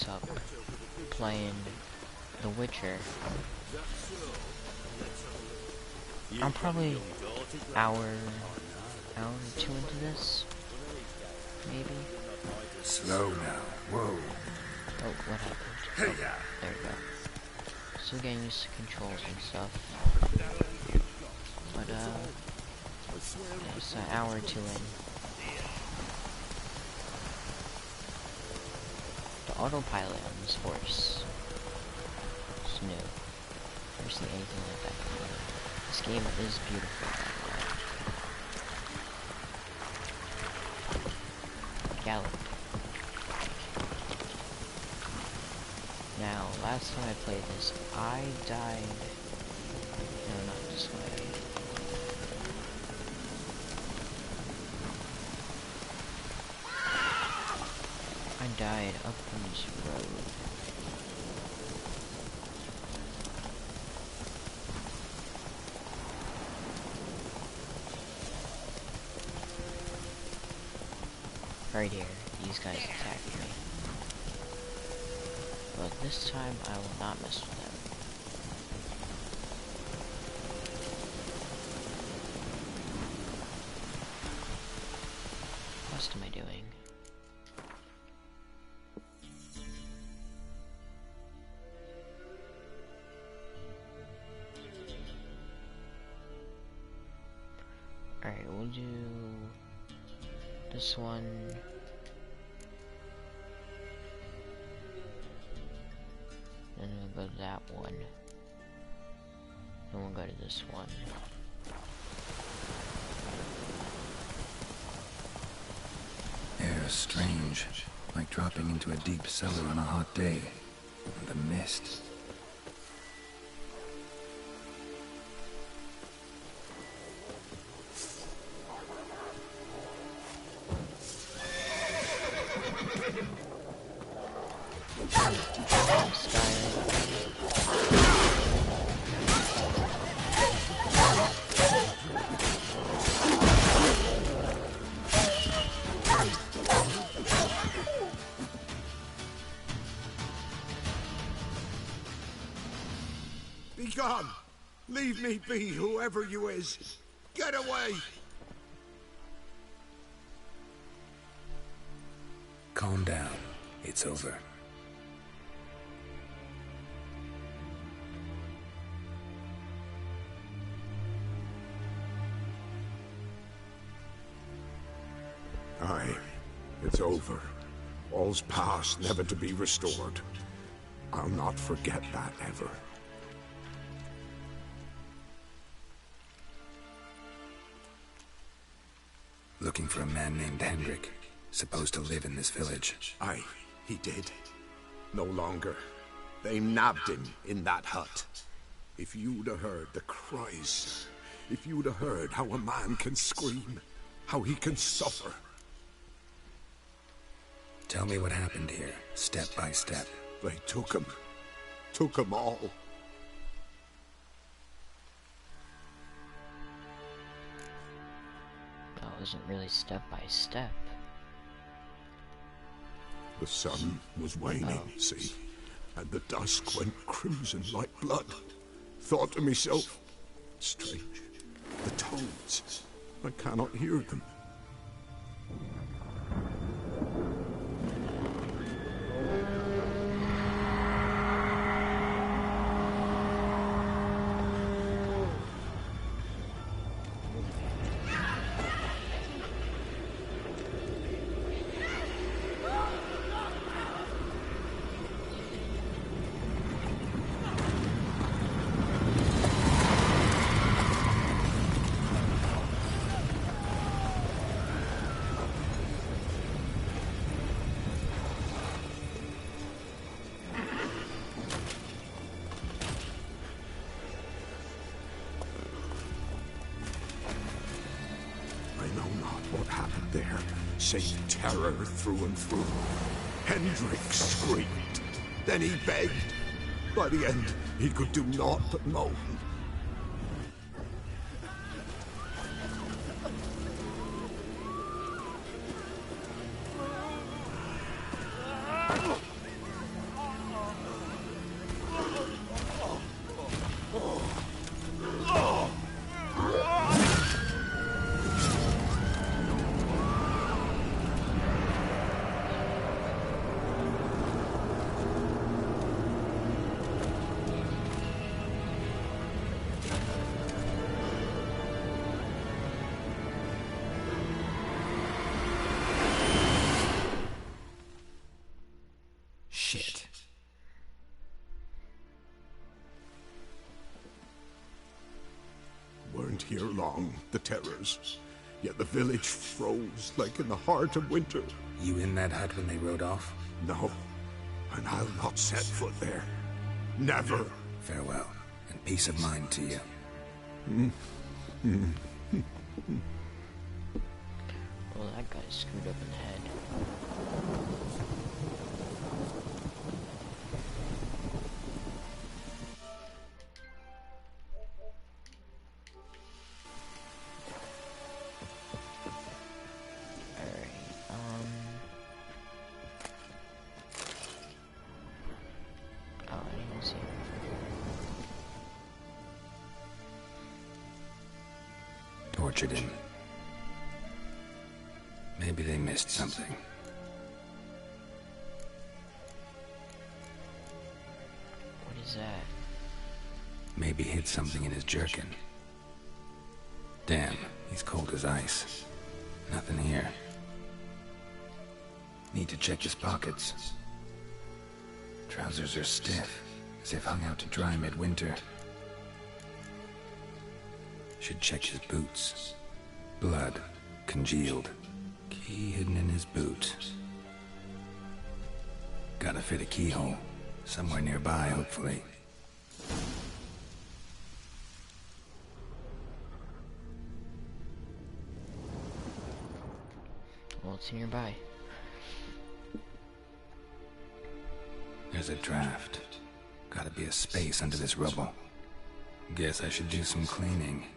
this up playing The Witcher. I'm probably hour or two into this, maybe. Slow now. Whoa. Oh, what happened? Oh, there we go. Still getting used to controls and stuff. But, it's an hour or two in. The autopilot on this horse is new. Never seen anything like that before. This game is beautiful, by the way. Gallop. Now, last time I played this, I died. No, not this way. I died up on this road. Right here, these guys attacked me. But this time, I will not mess with them. What am I doing? Alright, we'll do this one. Then we'll go to that one. Then we'll go to this one. Air strange, like dropping into a deep cellar on a hot day. And the mist. Be gone! Leave me be, whoever you is! Get away! Calm down. It's over. Aye, it's over. All's past, never to be restored. I'll not forget that ever. Looking for a man named Hendrik, supposed to live in this village. Aye, he did. No longer. They nabbed him in that hut. If you'd have heard the cries, if you'd have heard how a man can scream, how he can suffer. Tell me what happened here, step by step. They took him all. That wasn't really step by step. The sun was waning, see, and the dusk went crimson like blood. Thought to myself, strange, the toads, I cannot hear them. There, save terror through and through. Hendrik screamed. Then he begged. By the end, he could do naught but moan. Shit. Weren't here long, the terrors. Yet the village froze like in the heart of winter. You in that hut when they rode off? No, and I'll not set foot there. Never. Farewell, and peace of mind to you. Well, that guy's screwed up in the head. Tortured him. Maybe they missed something. What is that? Maybe hid something in his jerkin. Damn, he's cold as ice. Nothing here. Need to check his pockets. Trousers are stiff, as if hung out to dry midwinter. Should check his boots. Blood, congealed. Key hidden in his boot. Gotta fit a keyhole. Somewhere nearby, hopefully. Well, it's nearby. There's a draft. Gotta be a space under this rubble. Guess I should do some cleaning.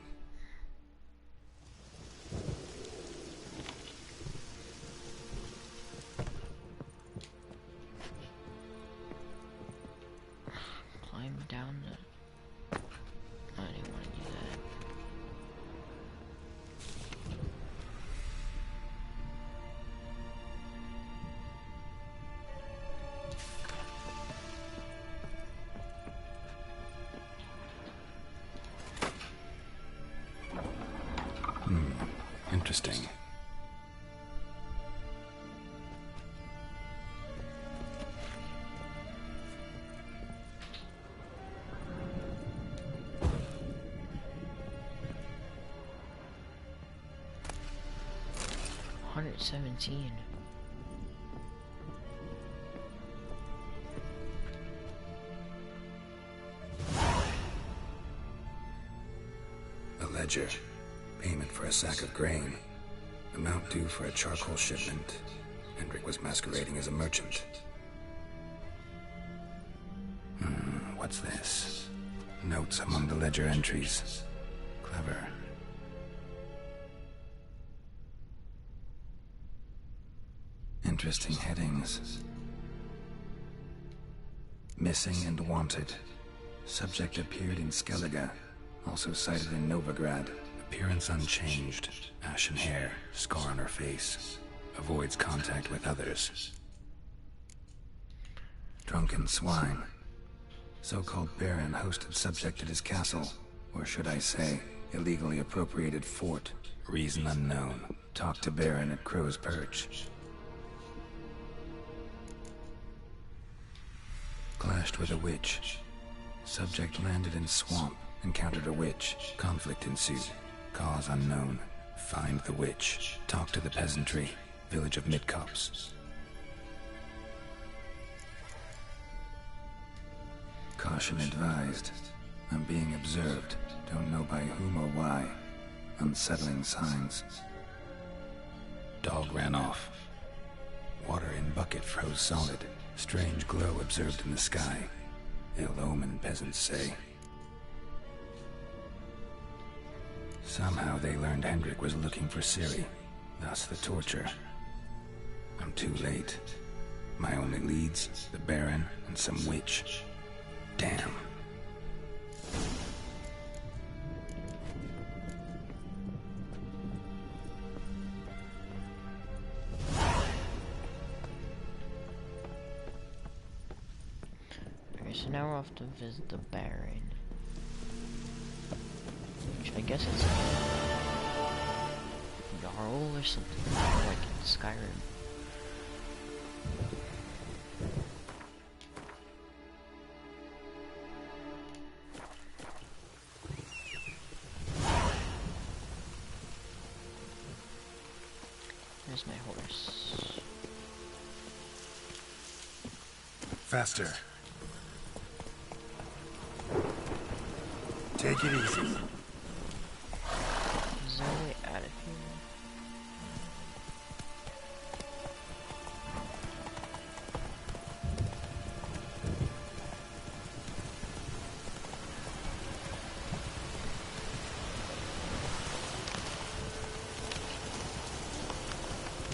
Climb down the... I didn't want to do that. Interesting. $117. A ledger. Payment for a sack of grain. Amount due for a charcoal shipment. Hendrik was masquerading as a merchant. What's this? Notes among the ledger entries. Clever. Interesting headings. Missing and wanted. Subject appeared in Skellige. Also cited in Novigrad. Appearance unchanged. Ashen hair. Scar on her face. Avoids contact with others. Drunken swine. So-called Baron hosted subject at his castle. Or should I say, illegally appropriated fort. Reason unknown. Talked to Baron at Crow's Perch. Clashed with a witch. Subject landed in swamp. Encountered a witch. Conflict ensued. Cause unknown. Find the witch. Talk to the peasantry. Village of Midcopse. Caution advised. I'm being observed. Don't know by whom or why. Unsettling signs. Dog ran off. Water in bucket froze solid. Strange glow observed in the sky. Ill omen, peasants say. Somehow they learned Hendrik was looking for Ciri. Thus the torture. I'm too late. My only leads, the Baron and some witch. Damn. Okay, so now we're off to visit the Baron. Which I guess it's a Jarl or something, like in Skyrim. Faster. Take it easy. Is there a way out of here?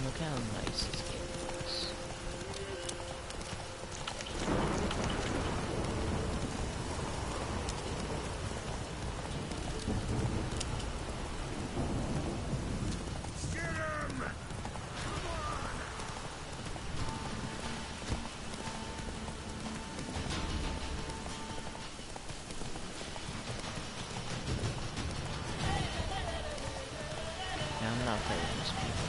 Look how nice this game looks. Now I'm not afraid of these people.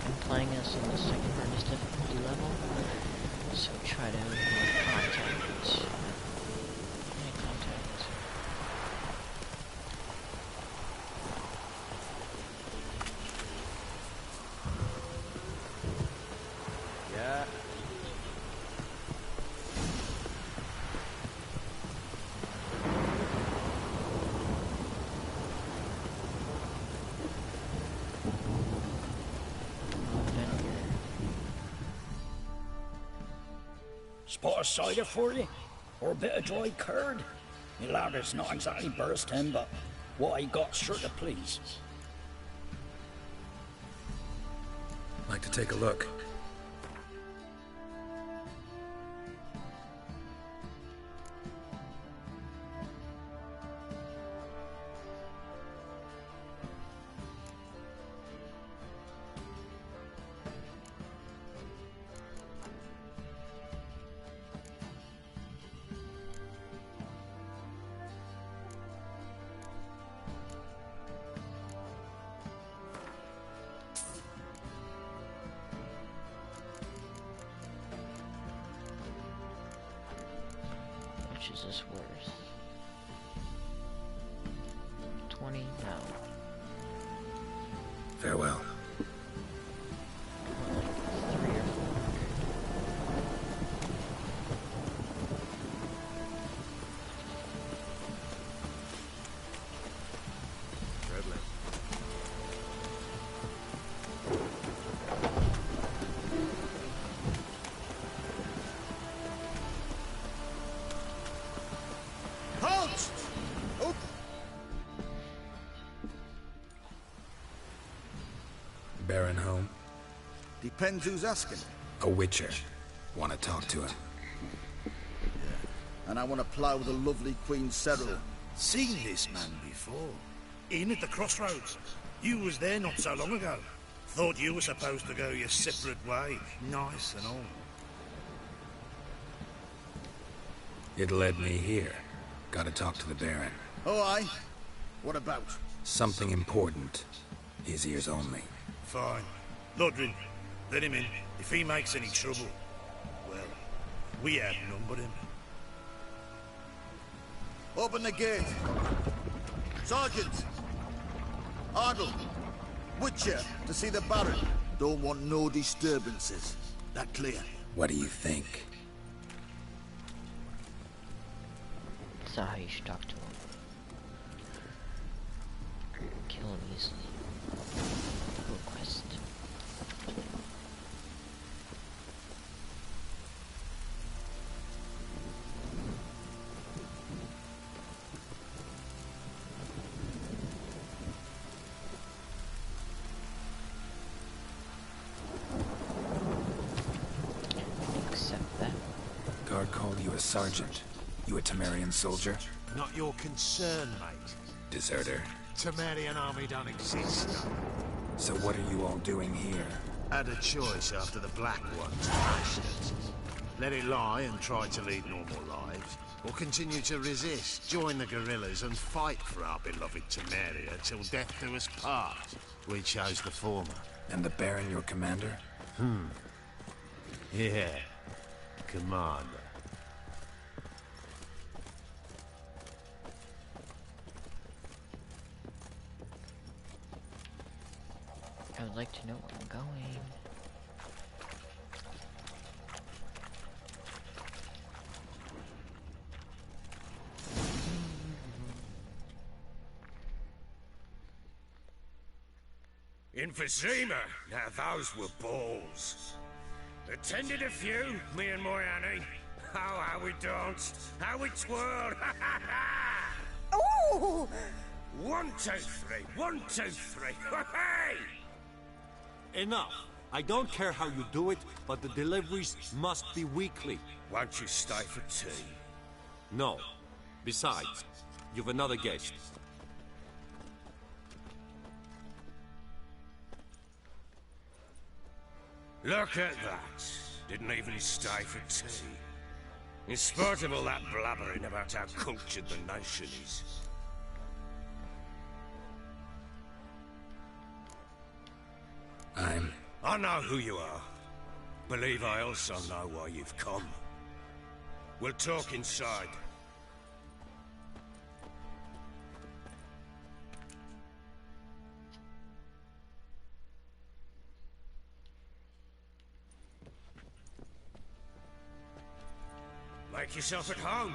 I'm playing this on the second hardest difficulty level, so try to avoid contact. Make contact. Yeah. Spot of cider for you? Or a bit of dry curd? Me lather's not exactly bursting, but what I got sure to please. Like to take a look. Which is this worth? 20? No. Farewell. More like 3 or 400. Deadly. Halt! Oh. Baron home? Depends who's asking. A witcher. Want to talk to him. And I want to plough the lovely Queen Cyril. Seen this man before. In at the crossroads. You was there not so long ago. Thought you were supposed to go your separate way. Nice and all. It led me here. Gotta talk to the Baron. Oh, aye? What about? Something important. His ears only. Fine. Lodrin, let him in. If he makes any trouble, well, we outnumber him. Open the gate. Sergeant! Ardle! Witcher, to see the Baron. Don't want no disturbances. That clear? What do you think? That's not how you should talk to him. Kill him easily. Request. Accept that. Guard called you a sergeant. You a Temerian soldier? Not your concern, mate. Deserter. Temerian army don't exist. So what are you all doing here? Had a choice after the Black Ones crashed it. Let it lie and try to lead normal lives, or continue to resist, join the guerrillas and fight for our beloved Temeria till death do us part. We chose the former. And the Baron your commander? Yeah, commander. I would like to know where I'm going. Emphysema! Now those were balls. Attended a few, me and my Annie. Oh, how we danced, how we twirled, ha ha ha! Ooh! 1, 2, 3, 1, 2, 3, hey! Enough. I don't care how you do it, but the deliveries must be weekly. Won't you stay for tea? No. Besides, you've another guest. Look at that. Didn't even stay for tea. In spite of all that blabbering about how cultured the nation is. I know who you are. Believe I also know why you've come. We'll talk inside. Make yourself at home.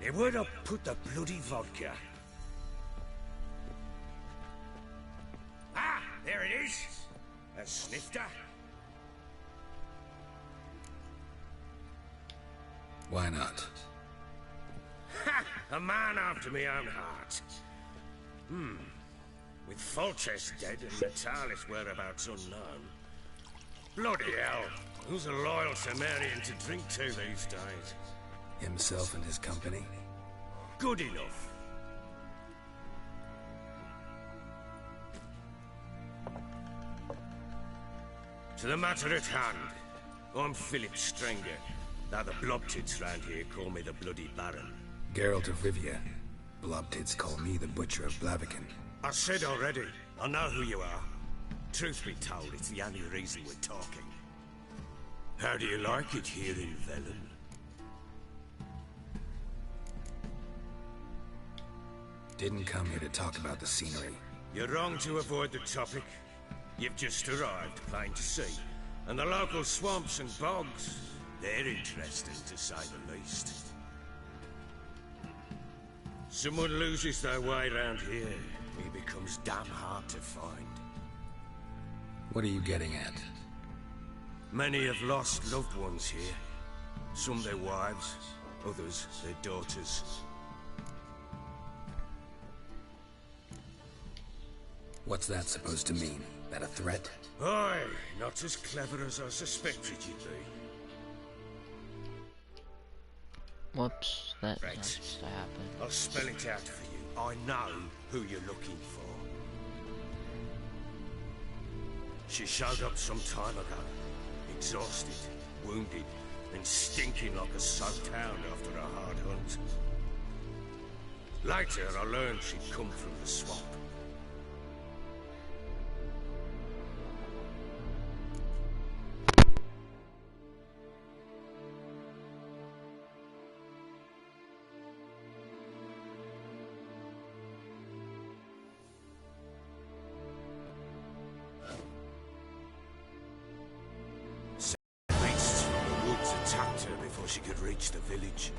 They would have put the bloody vodka. Ah, there it is. A snifter. Why not? Ha! A man after my own heart. With Foltest dead and Natalis whereabouts unknown. Bloody hell. Who's a loyal Cimmerian to drink to these days? Himself and his company? Good enough. To the matter at hand. I'm Philip Strenger. Now the Blobtits round here call me the Bloody Baron. Geralt of Rivia. Blobtits call me the Butcher of Blaviken. I said already, I know who you are. Truth be told, it's the only reason we're talking. How do you like it here in Velen? Didn't come here to talk about the scenery. You're wrong to avoid the topic. You've just arrived, plain to see. And the local swamps and bogs, they're interesting to say the least. Someone loses their way round here, he becomes damn hard to find. What are you getting at? Many have lost loved ones here. Some their wives, others their daughters. What's that supposed to mean? That a threat? Aye, not as clever as I suspected you'd be. Whoops, that Right. has to happen. I'll spell it out for you. I know who you're looking for. She showed up some time ago. Exhausted, wounded, and stinking like a soaked hound after a hard hunt. Later, I learned she'd come from the swamp. Beasts from the woods attacked her before she could reach the village.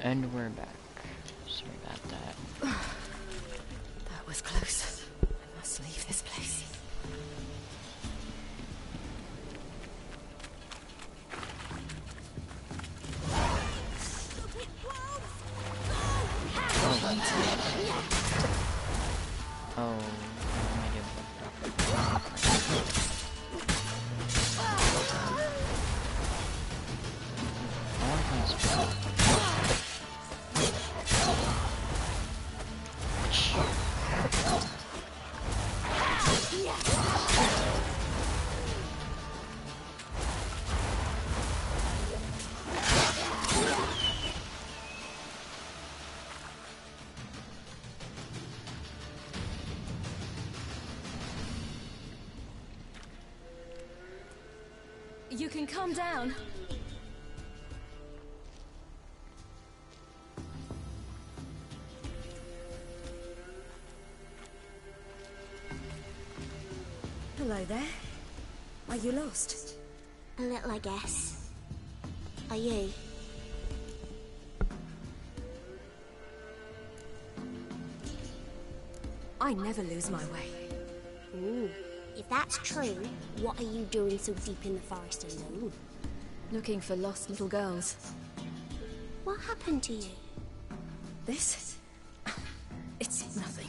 And we're back. Sorry about that. That was close. I must leave this place. Oh, You can calm down. Hello there. Are you lost? A little, I guess. Are you? I never lose my way. Ooh. If that's true, what are you doing so deep in the forest alone? Looking for lost little girls. What happened to you? This? It's nothing.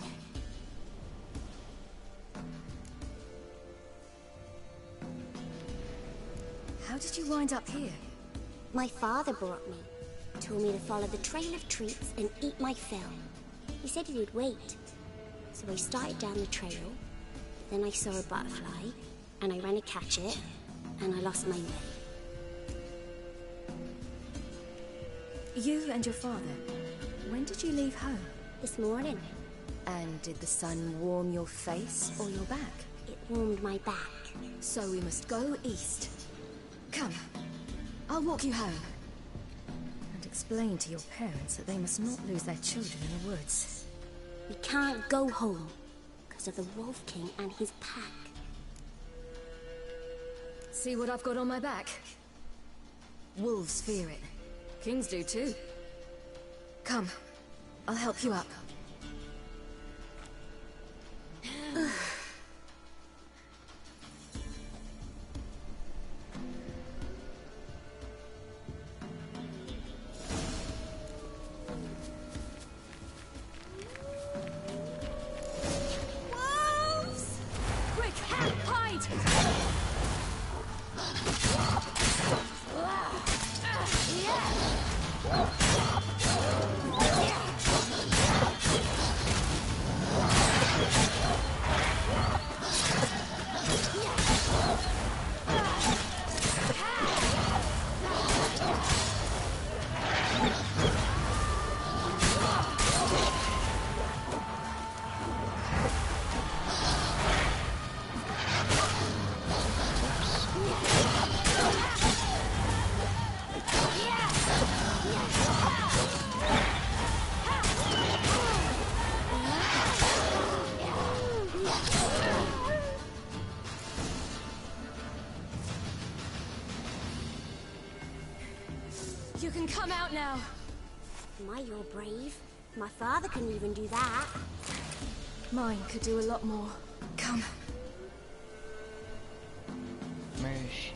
How did you wind up here? My father brought me. Told me to follow the trail of treats and eat my fill. He said he would wait. So I started down the trail. Then I saw a butterfly, and I ran to catch it, and I lost my way. You and your father, when did you leave home? This morning. And did the sun warm your face or your back? It warmed my back. So we must go east. Come, I'll walk you home. And explain to your parents that they must not lose their children in the woods. We can't go home. Of the Wolf King and his pack. See what I've got on my back? Wolves fear it. Kings do too. Come, I'll help you up. You can come out now. My, you're brave. My father couldn't even do that. Mine could do a lot more. Come. Where is she?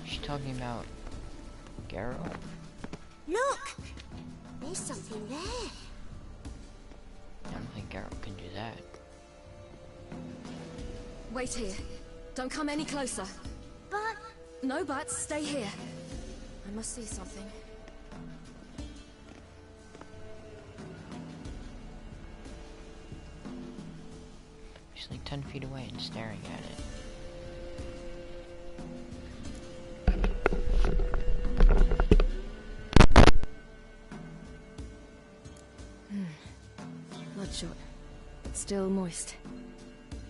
She's talking about Geralt. Look! There's something there. I don't think Geralt can do that. Wait here. Don't come any closer. But... No buts. Stay here. I must see something. She's like 10 feet away and staring at it. Bloodshot, but still moist.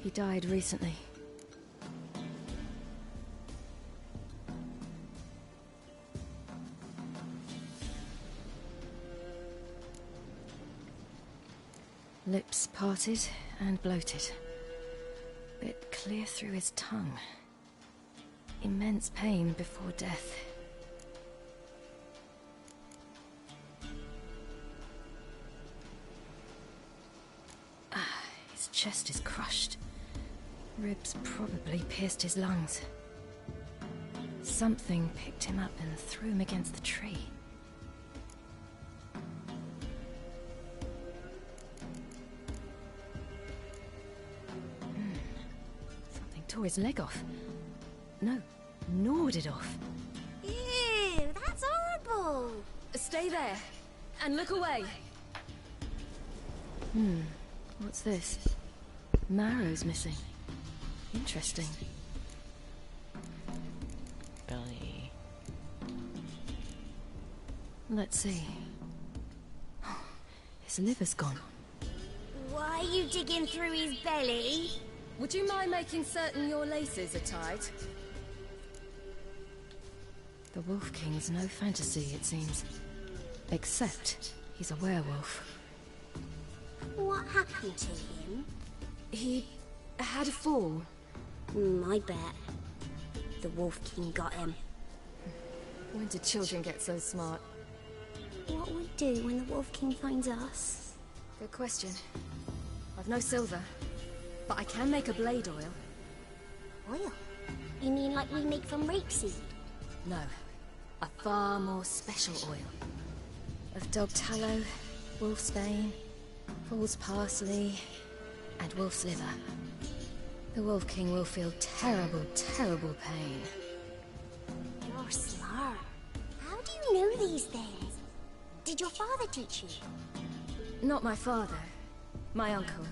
He died recently. Lips parted and bloated. bit clear through his tongue. Immense pain before death. His chest is crushed. Ribs probably pierced his lungs. Something picked him up and threw him against the tree. Something tore his leg off. No, gnawed it off. Ew, that's horrible! Stay there, and look away. What's this? Marrow's missing. Interesting. Belly. Let's see. His liver's gone. Why are you digging through his belly? Would you mind making certain your laces are tied? The Wolf King's no fantasy, it seems. Except he's a werewolf. What happened to him? He had a fall. I bet. The Wolf King got him. When did children get so smart? What will we do when the Wolf King finds us? Good question. I've no silver, but I can make a blade oil. Oil? You mean like we make from rapeseed? No, a far more special oil. Of dog tallow, wolf's bane, fool's parsley, and wolf's liver. The Wolf King will feel terrible, terrible pain. You're smart. How do you know these things? Did your father teach you? Not my father. My uncle.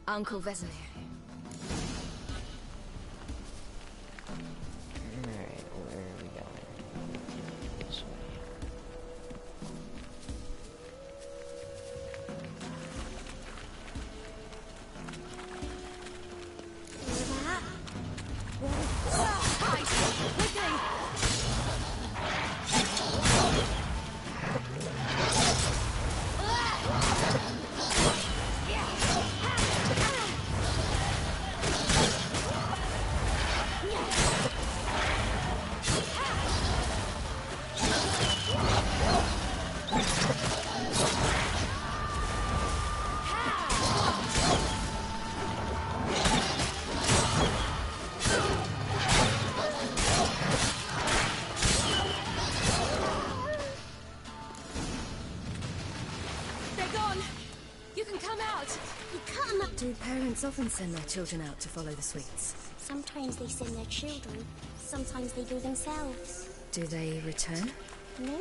Uncle Vesemir. Alright, where are we going? This way. Do parents often send their children out to follow the sweets? Sometimes they send their children, sometimes they go themselves. Do they return? No,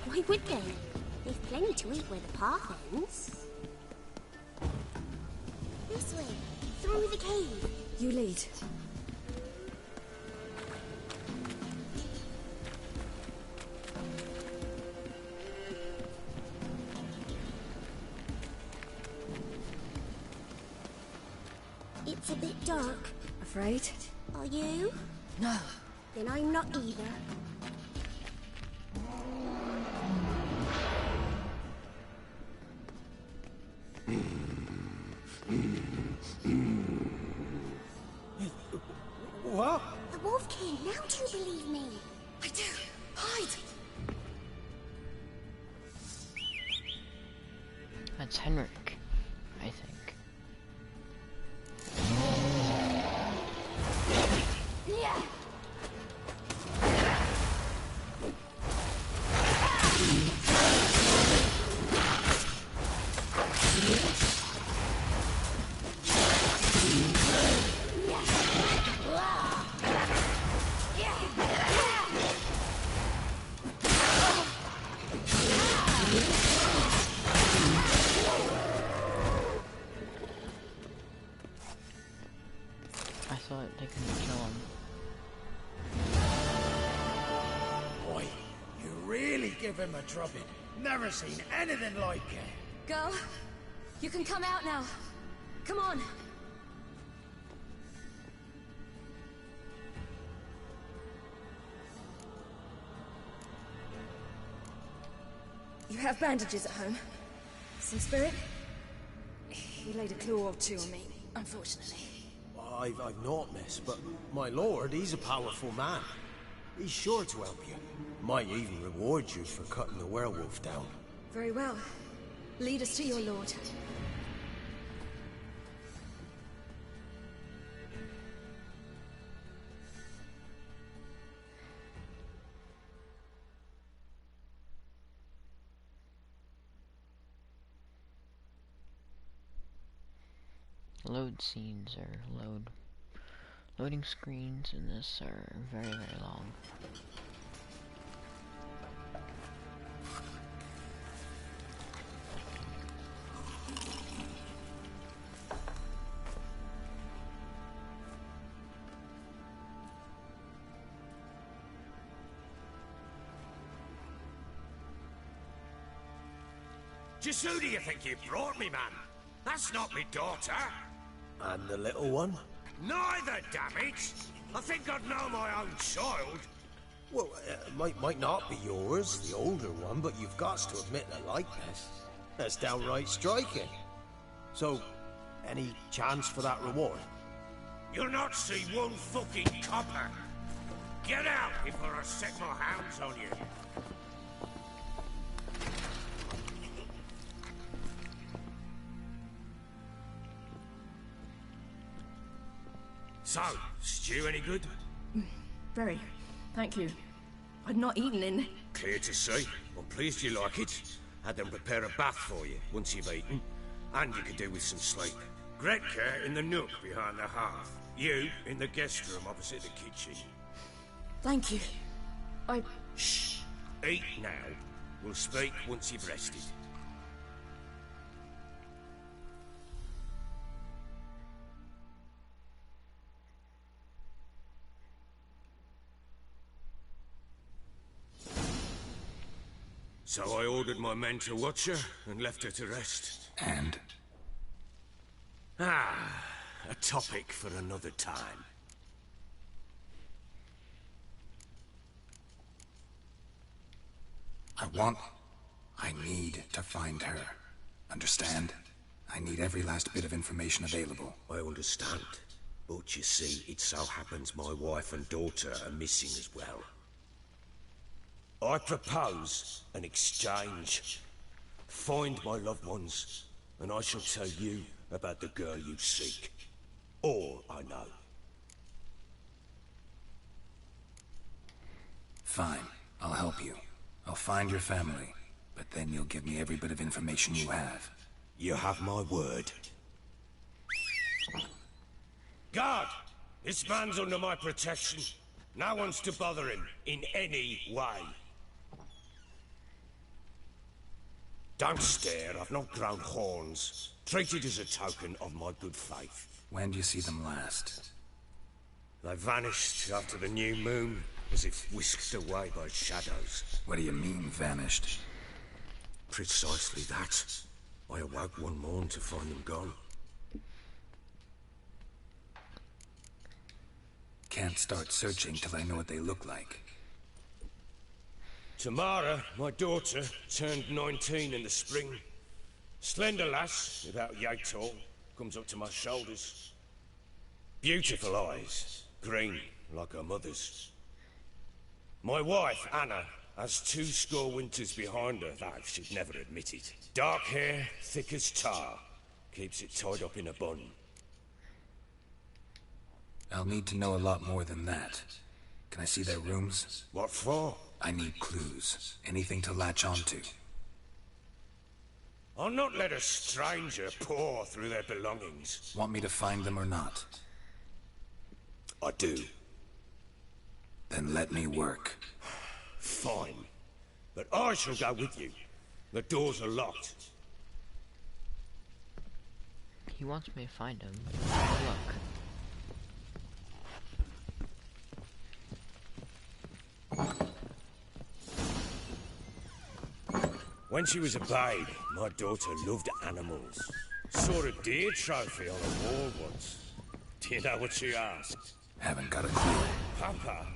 why would they? They've plenty to eat where the path ends. This way, through the cave. You lead. It's a bit dark. Afraid? Are you? No. Then I'm not either. What? The Wolf King, now do you believe me? I do. Hide! That's Henrik, I think. I thought they couldn't kill him. Boy, you really give him a drubbing. Never seen anything like it. Girl, you can come out now. Come on. You have bandages at home? Some spirit? He laid a claw or two on me, unfortunately. I've naught, miss, but my lord, he's a powerful man. He's sure to help you. Might even reward you for cutting the werewolf down. Very well. Lead us to your lord. Load scenes or loading screens in this are very, very long. Just who do you think you brought me, man? That's not me daughter. And the little one? Neither, damn it! I think I'd know my own child. Well, might not be yours, the older one, but you've got to admit the likeness. That's downright striking. So, any chance for that reward? You'll not see one fucking copper. Get out before I set my hounds on you. So, stew any good? Very. Thank you. I'd not eaten in... Clear to see. I'm pleased you like it. Had them prepare a bath for you once you've eaten. And you could do with some sleep. Gretka in the nook behind the hearth. You in the guest room opposite the kitchen. Thank you. Shh. Eat now. We'll speak once you've rested. So I ordered my men to watch her and left her to rest. And? A topic for another time. I need to find her. Understand? I need every last bit of information available. I understand. But you see, it so happens my wife and daughter are missing as well. I propose an exchange. Find my loved ones, and I shall tell you about the girl you seek. All I know. Fine. I'll help you. I'll find your family, but then you'll give me every bit of information you have. You have my word. Guard! This man's under my protection. No one's to bother him in any way. Don't stare, I've not grown horns. Treat it as a token of my good faith. When do you see them last? They vanished after the new moon, as if whisked away by shadows. What do you mean, vanished? Precisely that. I awoke one morn to find them gone. Can't start searching till I know what they look like. Tamara, my daughter, turned 19 in the spring. Slender lass, without yate all, comes up to my shoulders. Beautiful eyes, green like her mother's. My wife, Anna, has 2 winters behind her, though she'd never admit it. Dark hair, thick as tar, keeps it tied up in a bun. I'll need to know a lot more than that. Can I see their rooms? What for? I need clues. Anything to latch onto. I'll not let a stranger pore through their belongings. Want me to find them or not? I do. Then let me work. Fine. But I shall go with you. The doors are locked. He wants me to find him. Look. When she was a babe, my daughter loved animals. Saw a deer trophy on a wall once. Do you know what she asked? Haven't got a clue. Papa,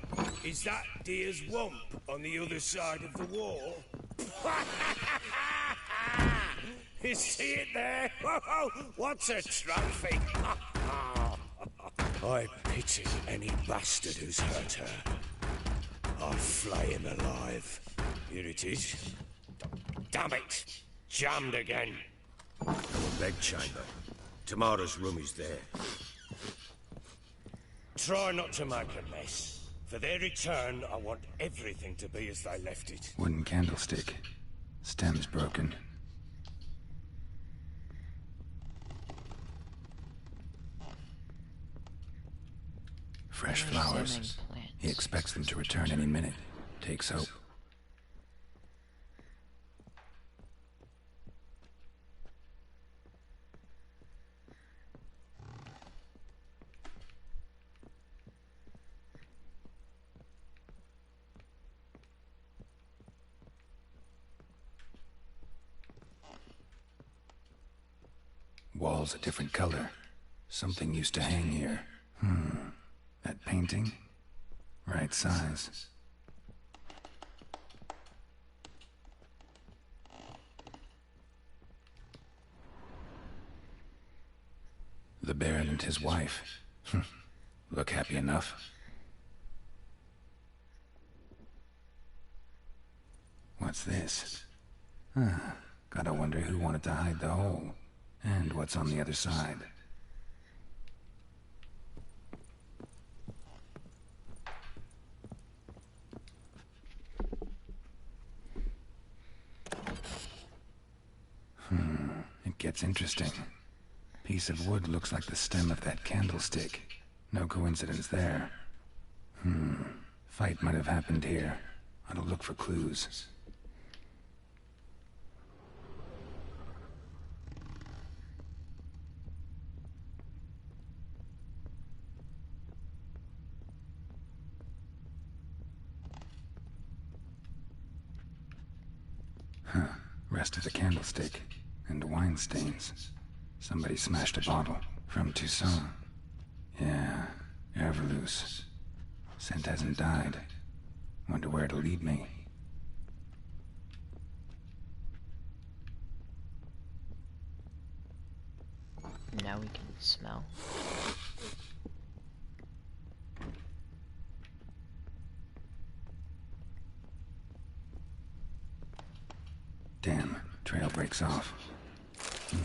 is that deer's wump on the other side of the wall? You see it there? What's a trophy? I pity any bastard who's hurt her. I'll flay him alive. Here it is. Damn it! Jammed again. Our bedchamber. Tamara's room is there. Try not to make a mess. For their return, I want everything to be as they left it. Wooden candlestick. Stem's broken. Fresh flowers. He expects them to return any minute. Takes hope. Walls a different color. Something used to hang here. That painting? Right size. The Baron and his wife. Look happy enough. What's this? Gotta wonder who wanted to hide the hole. And what's on the other side. It gets interesting. Piece of wood looks like the stem of that candlestick. No coincidence there. Fight might have happened here. I'll look for clues. Rest of the candlestick. And wine stains. Somebody smashed a bottle. From Toussaint. Yeah, Ervelus. Scent hasn't died. Wonder where it'll lead me. Now we can smell. Damn, trail breaks off.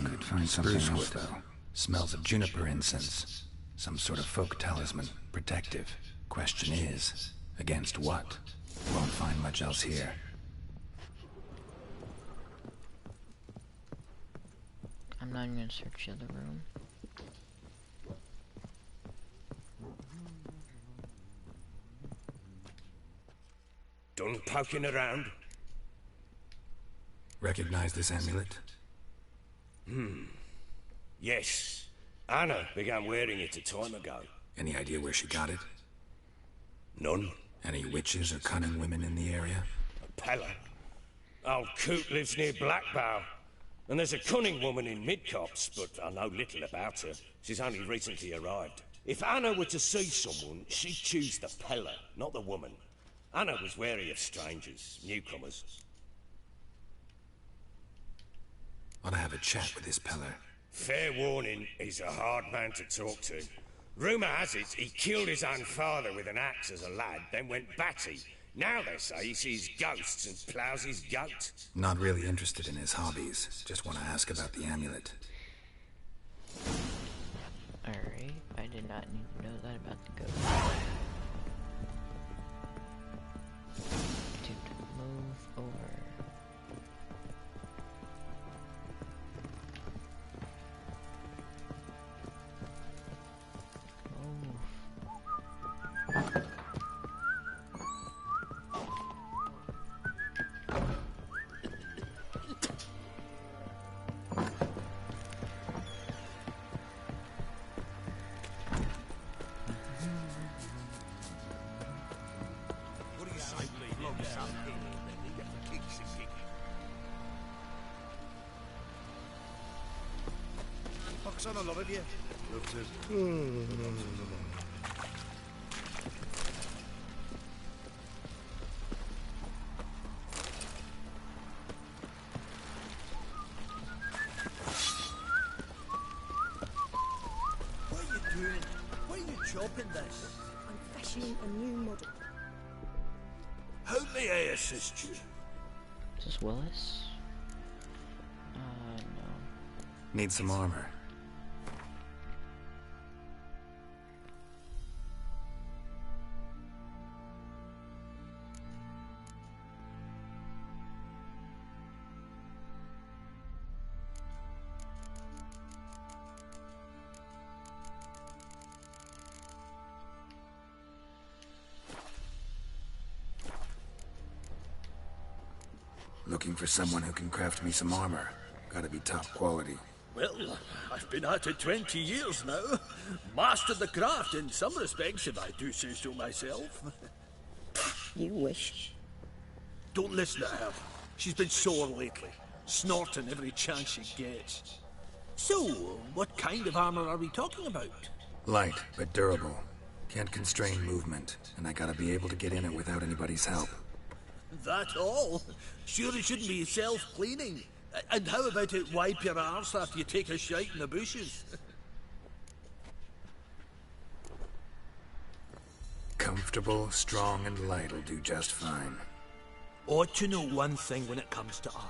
Could find something else, though. Smells of juniper incense. Some sort of folk talisman. Protective. Question is, against what? Won't find much else here. I'm not even gonna search the other room. Done poking around? Recognize this amulet? Yes. Anna began wearing it a time ago. Any idea where she got it? None. Any witches or cunning women in the area? Pella. Old Coot lives near Blackbow. And there's a cunning woman in Midcopse, but I know little about her. She's only recently arrived. If Anna were to see someone, she'd choose the Pella, not the woman. Anna was wary of strangers, newcomers. Ought to have a chat with this Peller. Fair warning, he's a hard man to talk to. Rumour has it he killed his own father with an axe as a lad, then went batty. Now they say he sees ghosts and ploughs his goat. Not really interested in his hobbies. Just want to ask about the amulet. Alright, I did not need to know that about the goat. To move over. Box on a lot of you. Love to. What are you doing? What are you up in this? I'm fashioning a new model. How may I assist you? Is this Willis? No. Need some armor. Looking for someone who can craft me some armor. Gotta be top quality. Well, I've been at it 20 years now. Mastered the craft in some respects, if I do say so myself. You wish. Don't listen to her. She's been sore lately, snorting every chance she gets. So, what kind of armor are we talking about? Light, but durable. Can't constrain movement, and I gotta be able to get in it without anybody's help. That all? Sure it shouldn't be self-cleaning. And how about it wipe your arse after you take a shite in the bushes? Comfortable, strong, and light will do just fine. Ought to know one thing when it comes to armor.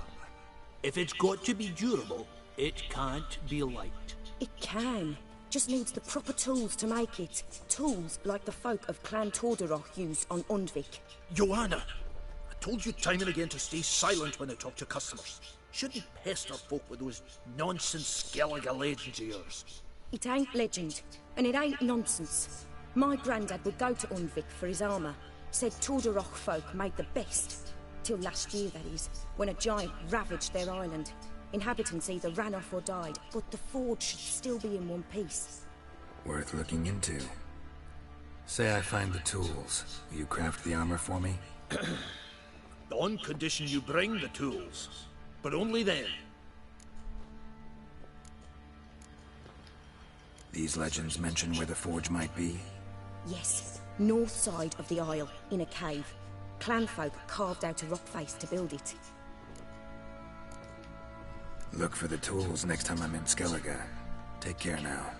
If it's got to be durable, it can't be light. It can. Just needs the proper tools to make it. Tools like the folk of Clan Tordaroch used on Undvik. Joanna! I told you time and again to stay silent when I talk to customers. Shouldn't pester folk with those nonsense Skellige legends of yours. It ain't legend, and it ain't nonsense. My granddad would go to Undvik for his armour. Said Tordaroch folk made the best. Till last year, that is, when a giant ravaged their island. Inhabitants either ran off or died, but the forge should still be in one piece. Worth looking into. Say I find the tools. Will you craft the armor for me? On condition you bring the tools. But only then. These legends mention where the forge might be? Yes, north side of the isle, in a cave. Clanfolk carved out a rock face to build it. Look for the tools next time I'm in Skellige. Take care now.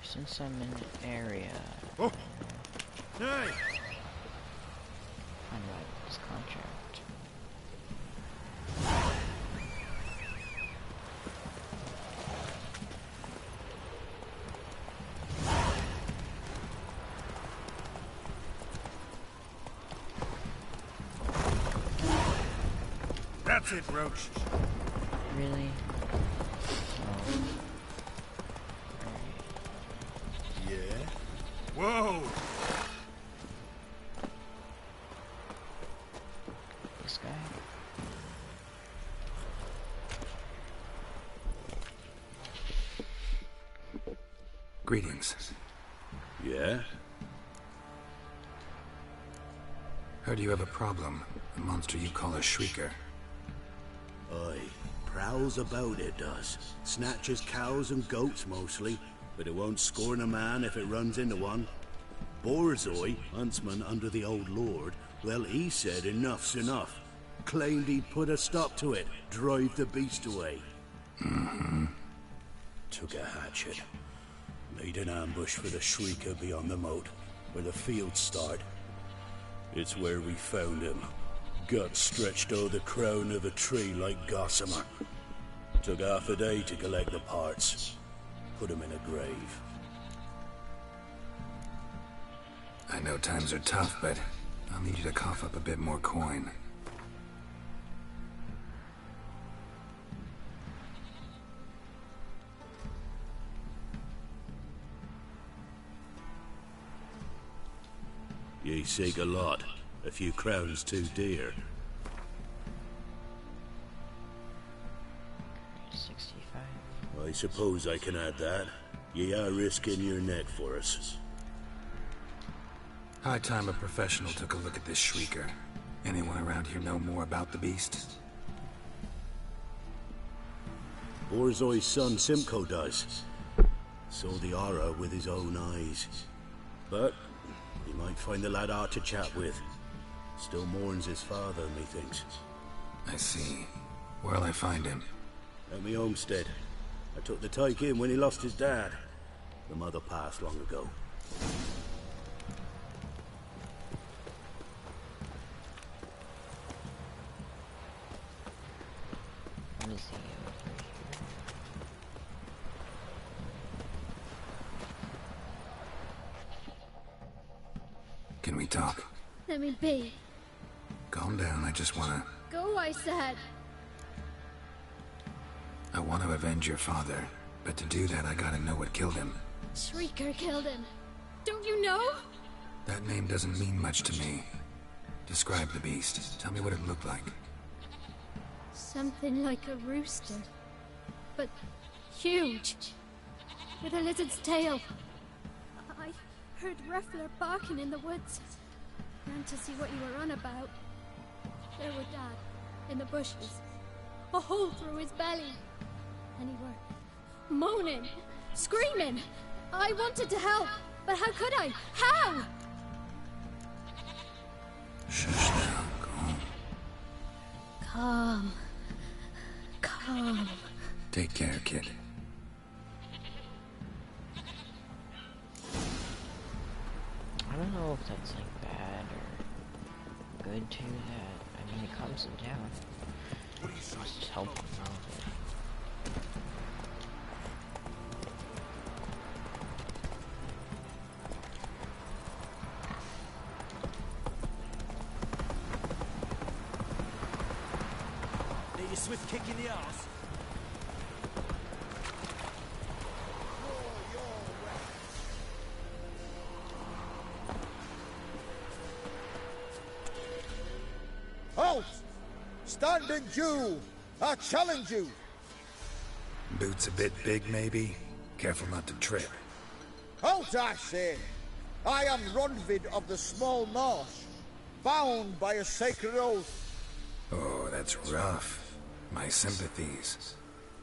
Since I'm in the area, Oh! Hey! I'm right with this contract. That's it, Roach. Really? Yeah? Whoa! This guy? Greetings. Yeah? Heard you have a problem. A monster you call a Shrieker. Aye. Prowls about, it does. Snatches cows and goats mostly, but it won't scorn a man if it runs into one. Borzoi, huntsman under the old lord, well, he said enough's enough. Claimed he'd put a stop to it, drive the beast away. Mm-hmm. Took a hatchet. Made an ambush for the Shrieker beyond the moat, where the fields start. It's where we found him. Guts stretched o'er the crown of a tree like gossamer. Took half a day to collect the parts. Put him in a grave. I know times are tough, but I'll need you to cough up a bit more coin. Ye seek a lot. A few crowns too dear. 65. I suppose I can add that. Ye are risking your neck for us. High time a professional took a look at this Shrieker. Anyone around here know more about the beast? Borzoi's son Simcoe does. Saw the aura with his own eyes. But you might find the lad hard to chat with. Still mourns his father, methinks. I see. Where'll I find him? At me homestead. I took the tyke in when he lost his dad. The mother passed long ago. Let me see over here. Can we talk? Let me be. Calm down, I just wanna... Go, I said. I want to avenge your father, but to do that I gotta know what killed him. Shrieker killed him. Don't you know? That name doesn't mean much to me. Describe the beast. Tell me what it looked like. Something like a rooster. But huge. With a lizard's tail. I heard Ruffler barking in the woods. Ran to see what you were on about. There were Dad, in the bushes. A hole through his belly. And he were moaning, screaming. I wanted to help, but how could I? How? Shush now, calm. Calm. Calm. Take care, kid. I don't know if that's like bad or good too. That I mean, it calms him down. Just help him out. Need a swift kick in the arse. Halt! Standing Jew! I challenge you! Boots a bit big, maybe? Careful not to trip. Halt, I say! I am Ronvid of the Small Marsh, bound by a sacred oath. Oh, that's rough. My sympathies.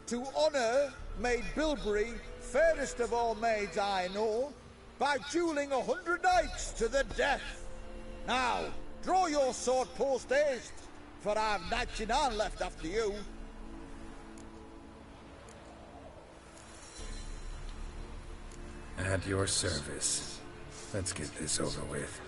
To honor Maid Bilberry, fairest of all maids I know, by dueling 100 knights to the death. Now, draw your sword post haste, for I've 99 left after you. At your service. Let's get this over with.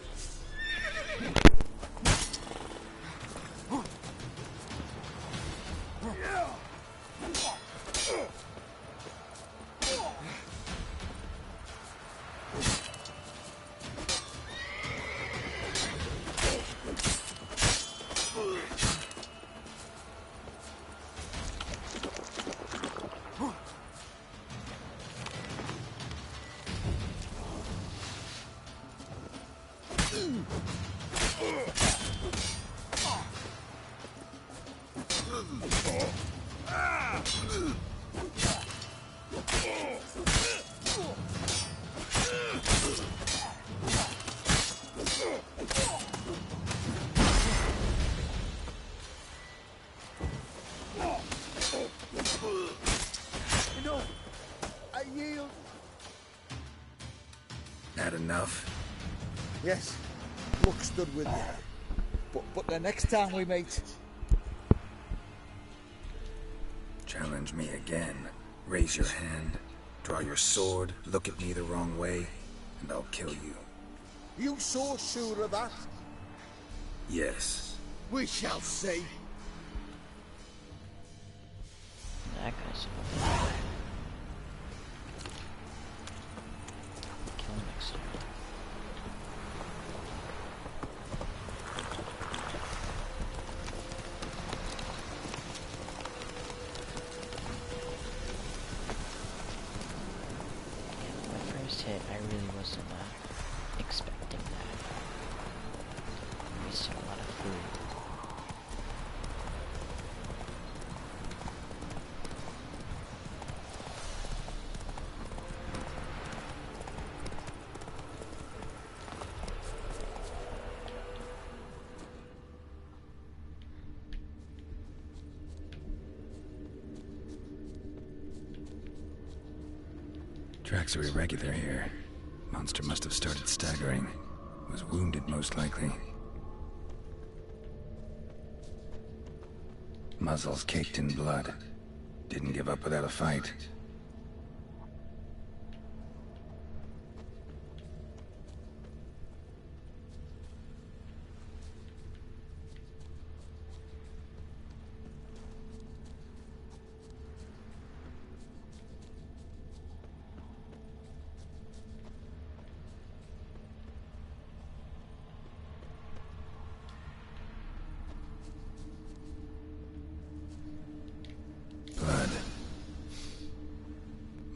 No, I yield. That enough? Yes, Rook stood with you. But the next time we meet... Challenge me again. Raise your hand. Draw your sword, look at me the wrong way, and I'll kill you. You so sure of that? Yes. We shall see. That guy's awful. Kill him next time. Hit, I really wasn't expecting that. I wasted a lot of food. Tracks are irregular here. Monster must have started staggering. Was wounded, most likely. Muzzles caked in blood. Didn't give up without a fight.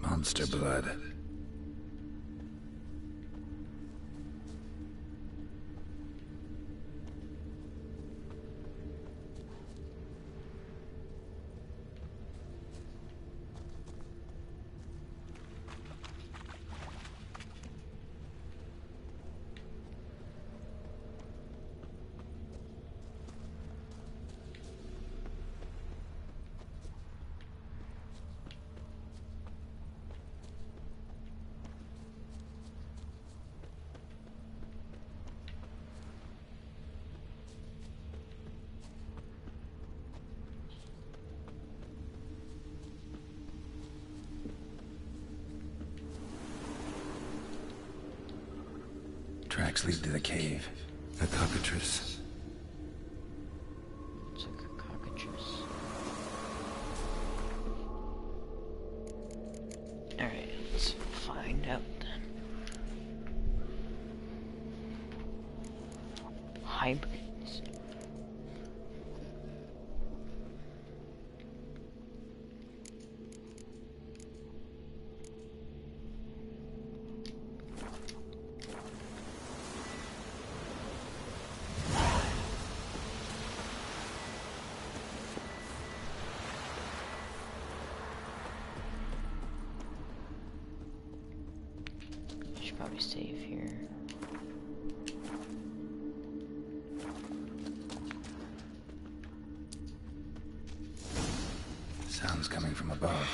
Monster blood. Tracks lead to the cave. A cockatrice. It's like a cockatrice. Alright, let's find out then. Hybrids. Should probably save here. Sounds coming from above.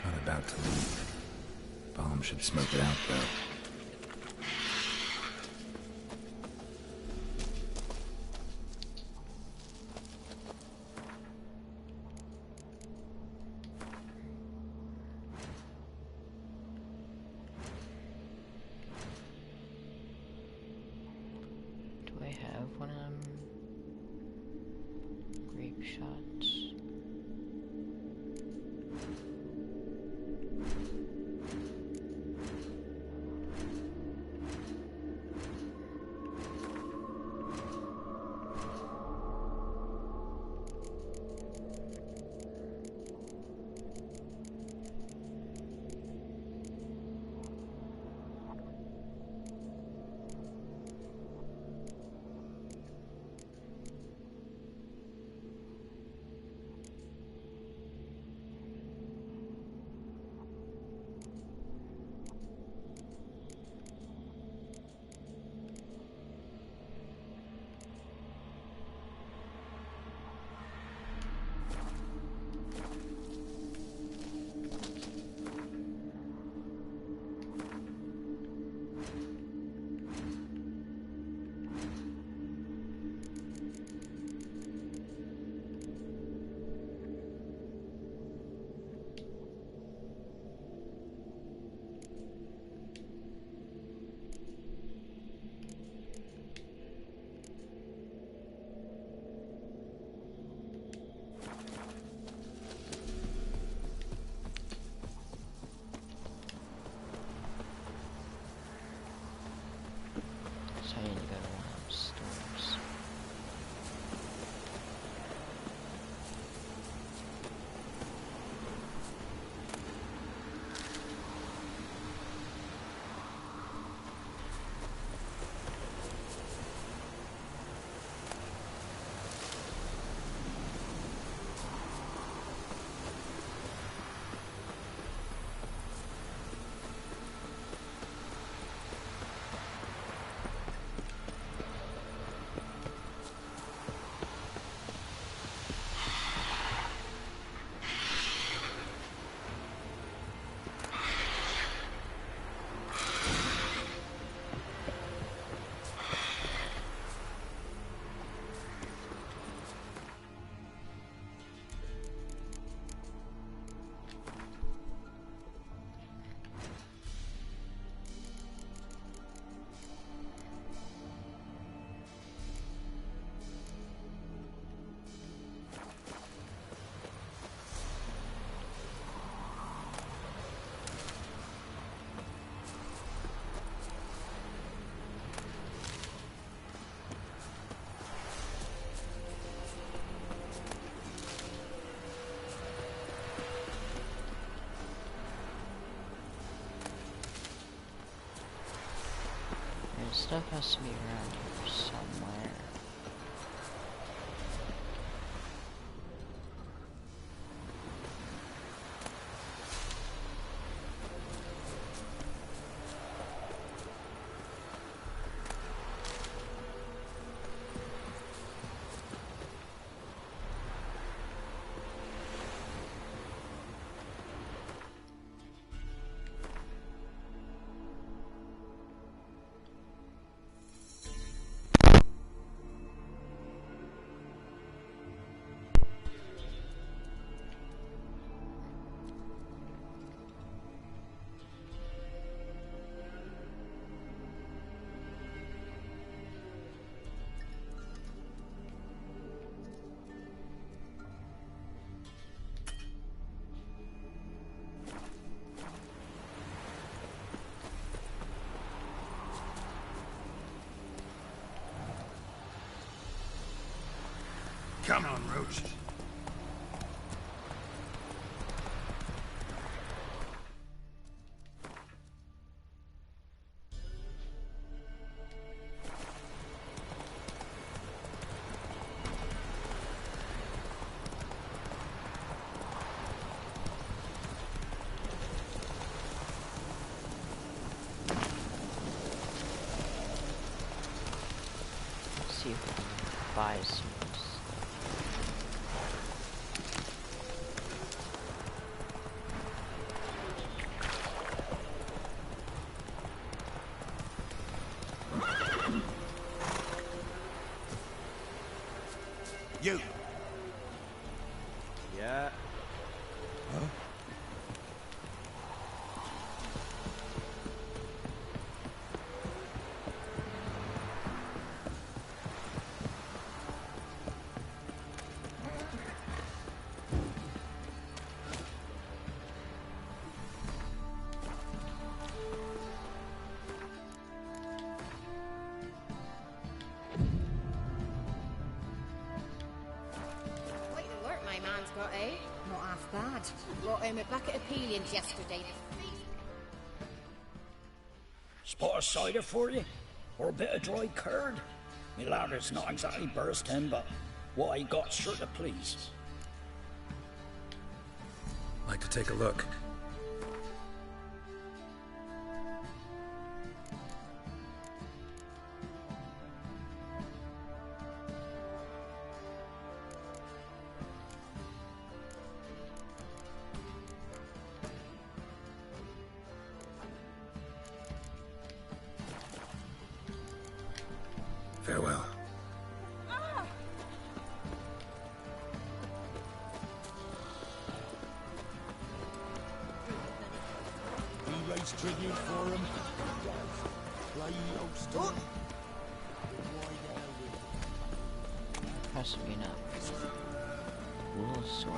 Not about to leave. Bomb should smoke it out, though. Do I have one of them grape shots? Stuff has to be around here somewhere. Come on, Roach. See if we can buy some. You. Yeah. Huh? Quite the work my man's got, eh? Not half bad. Brought home a bucket of peelings yesterday. Spot of cider for you? Or a bit of dry curd? Me ladder's not exactly bursting, but what I got's sure to please. Like to take a look. Farewell. We raise tribute for him. Play your story. Has to be enough. Wool sword.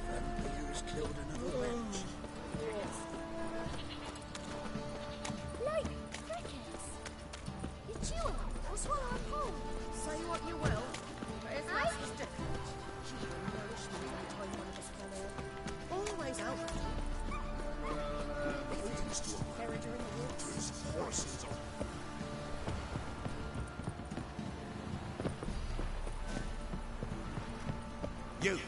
Vampires killed another wench. Like crickets. You chew on or swallow a pole. Say what you will, but his lass was different. She didn't nourish me every time one of us fell ill. Always out. They used to bury her in the woods. Horses are you.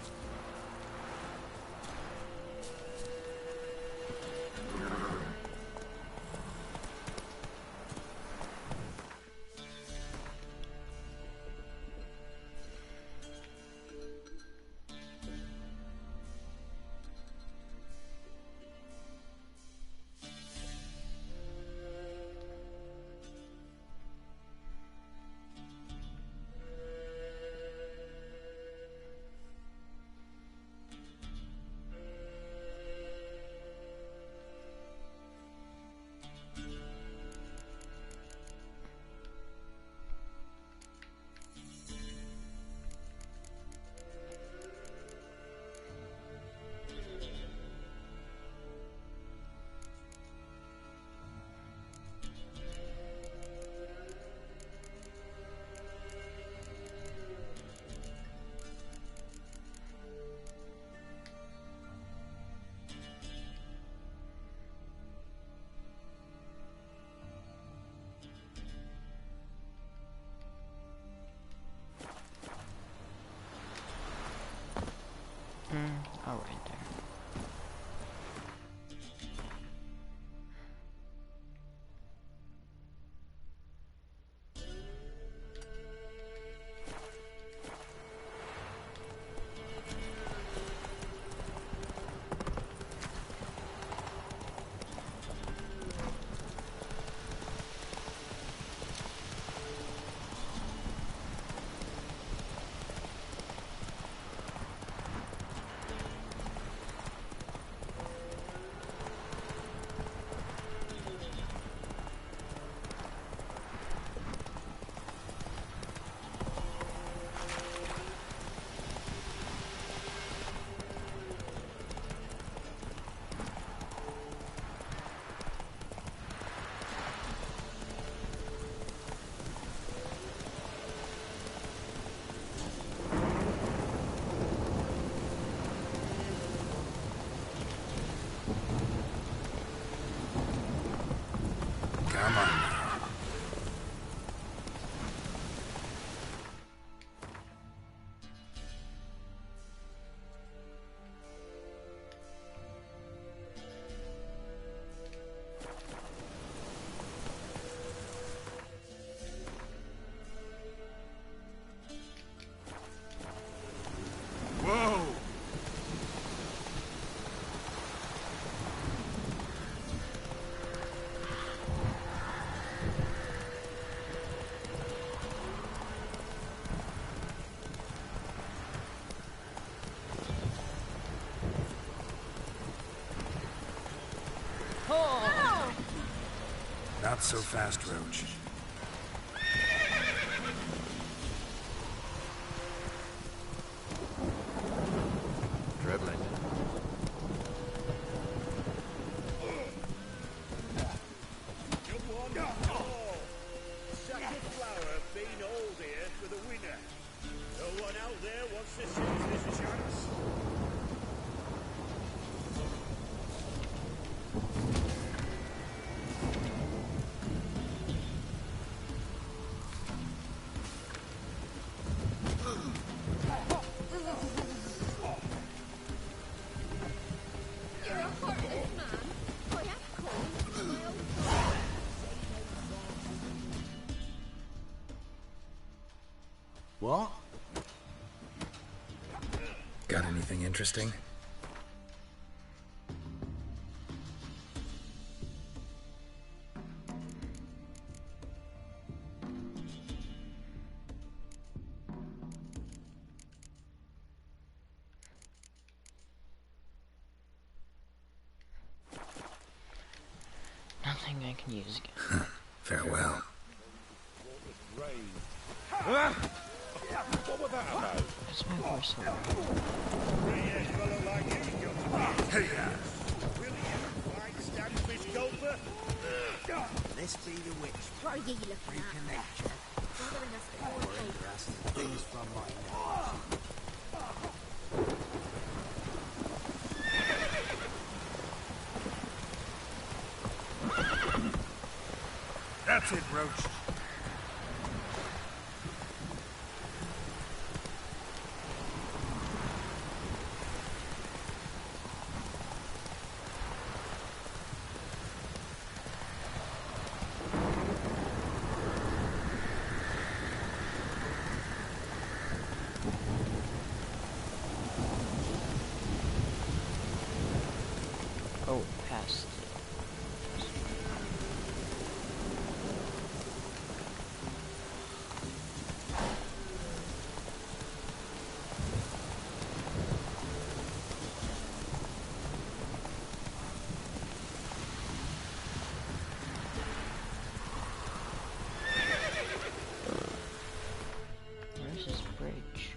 so fast, Roach. Dribbling. Second flower being old here for the winner. No one out there wants to seize this chance. You're a heartless man. I have called my own What? Got anything interesting? Nothing I can use again. Farewell. What was that about? That's my voice over. Hey, Will you fight Standfish Gulper? This be the witch. What are you looking at? Reconnection. Gathering us the More interesting things from my nose. That's it, Roach. Oh, past. Where's this bridge?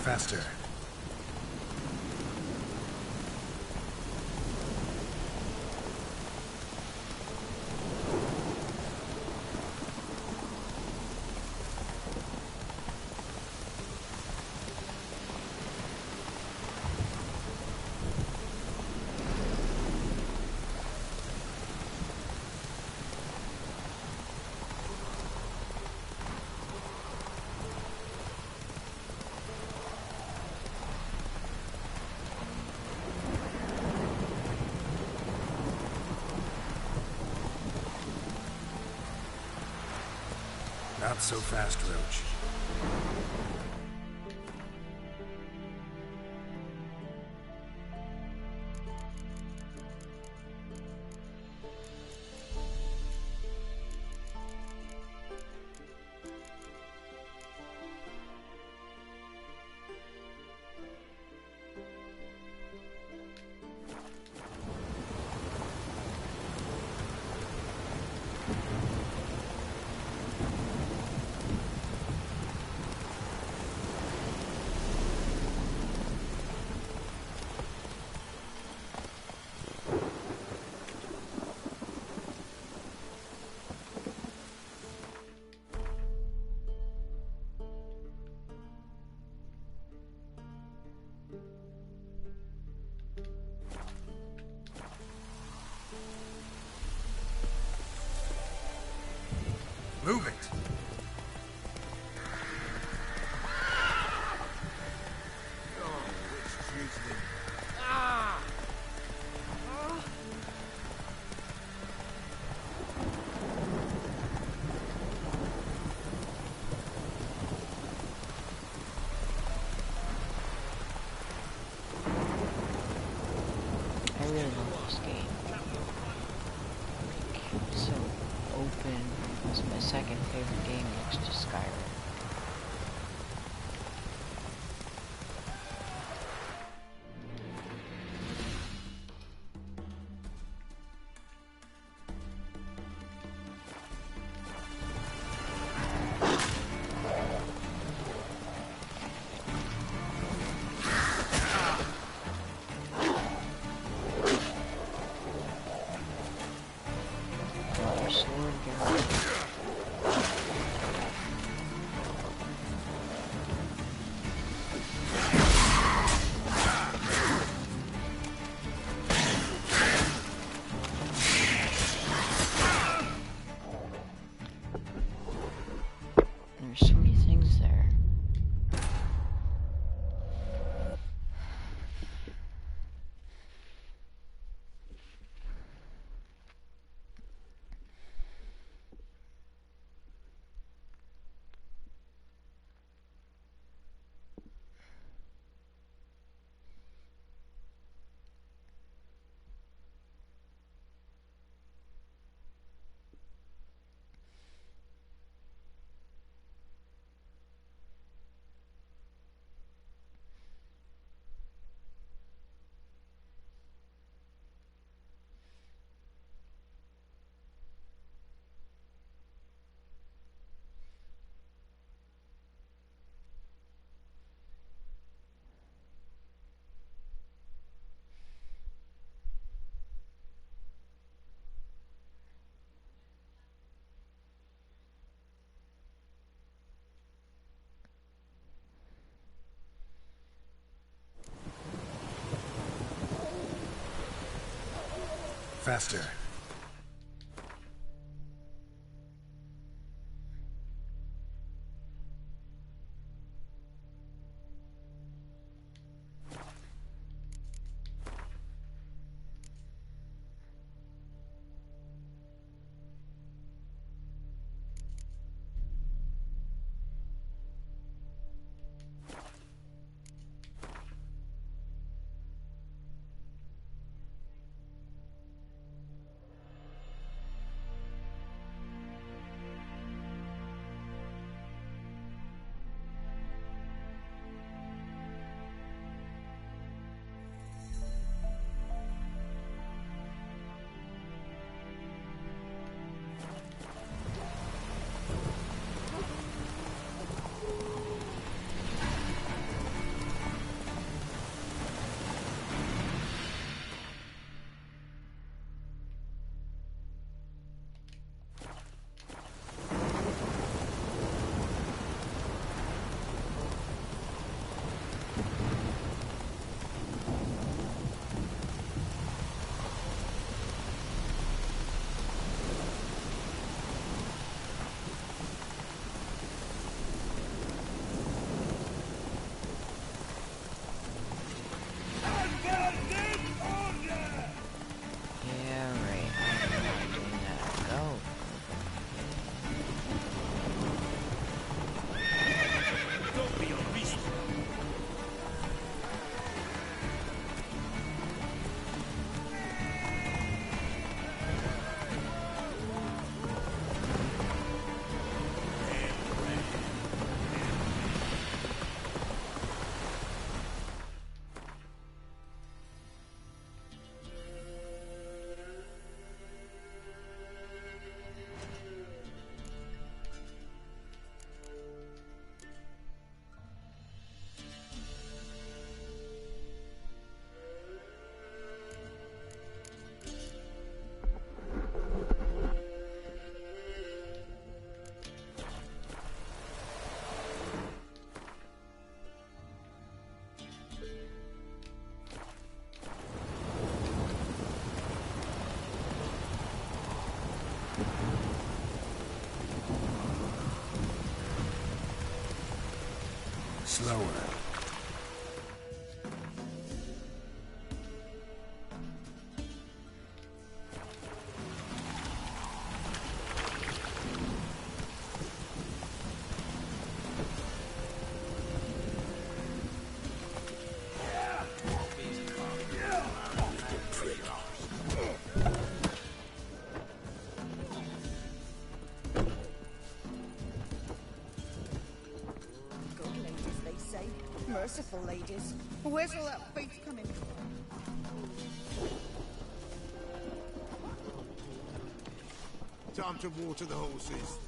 Faster. Not so fast, Roach. Faster. Slower. Merciful ladies. Where's all that faith coming from? Time to water the horses.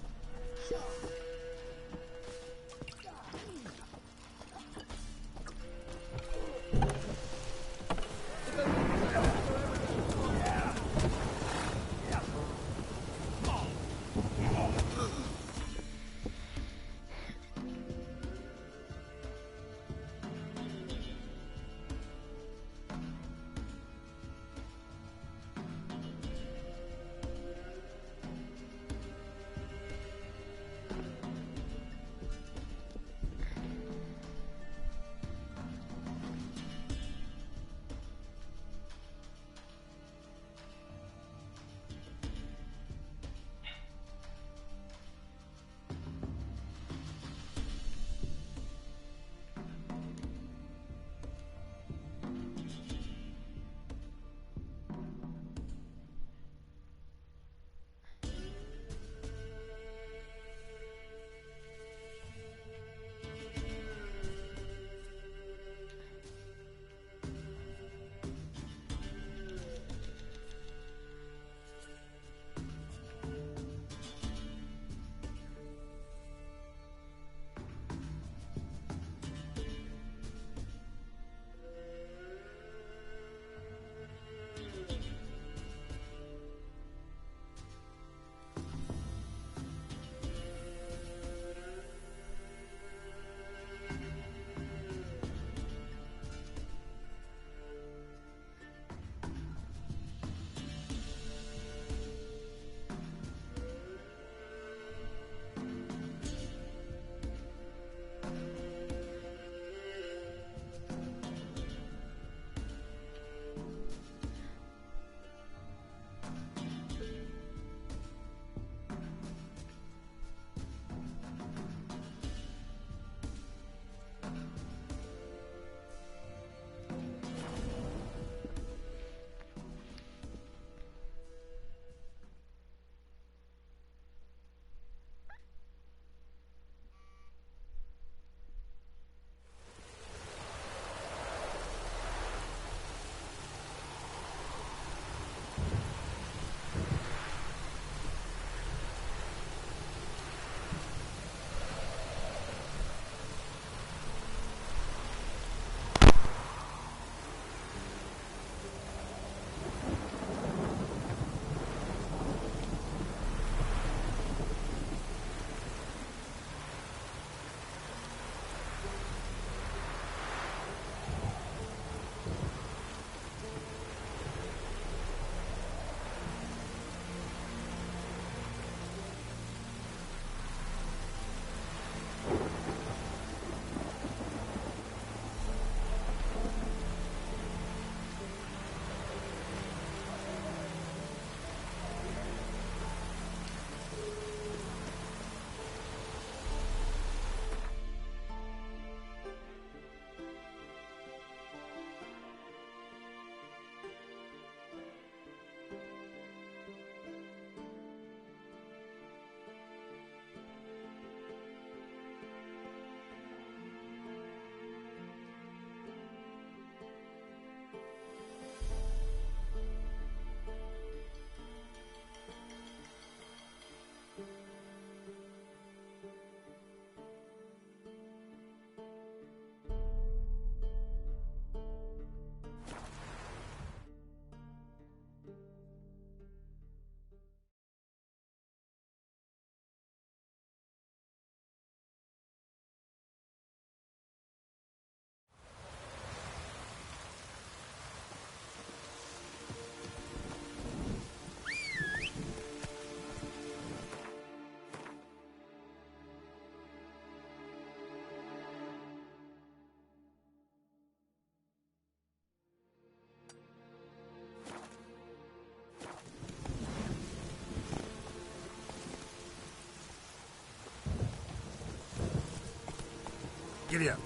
Giddy up.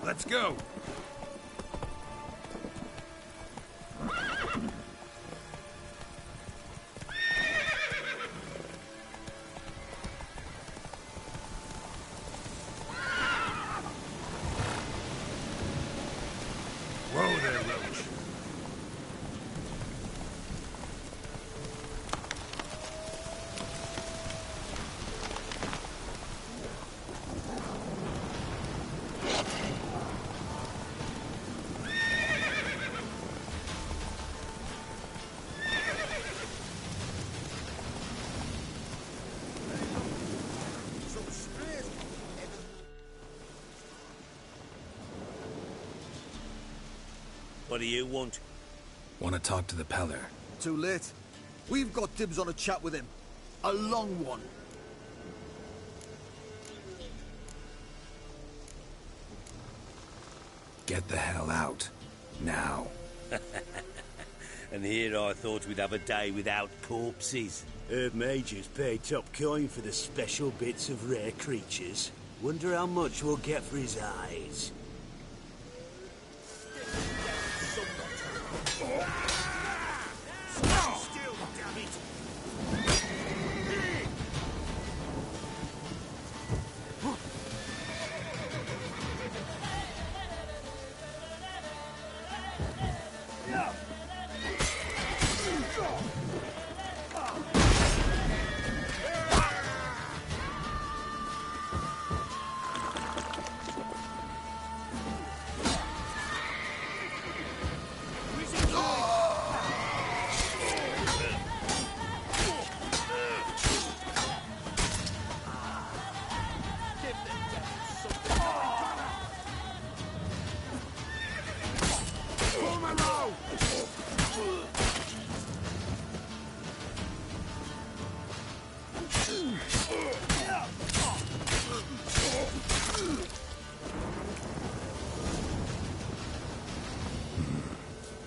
Let's go. Whoa there, Roach. What do you want? Want to talk to the Peller. Too late. We've got dibs on a chat with him. A long one. Get the hell out. Now. And here I thought we'd have a day without corpses. Herb Majors paid top coin for the special bits of rare creatures. Wonder how much we'll get for his eyes.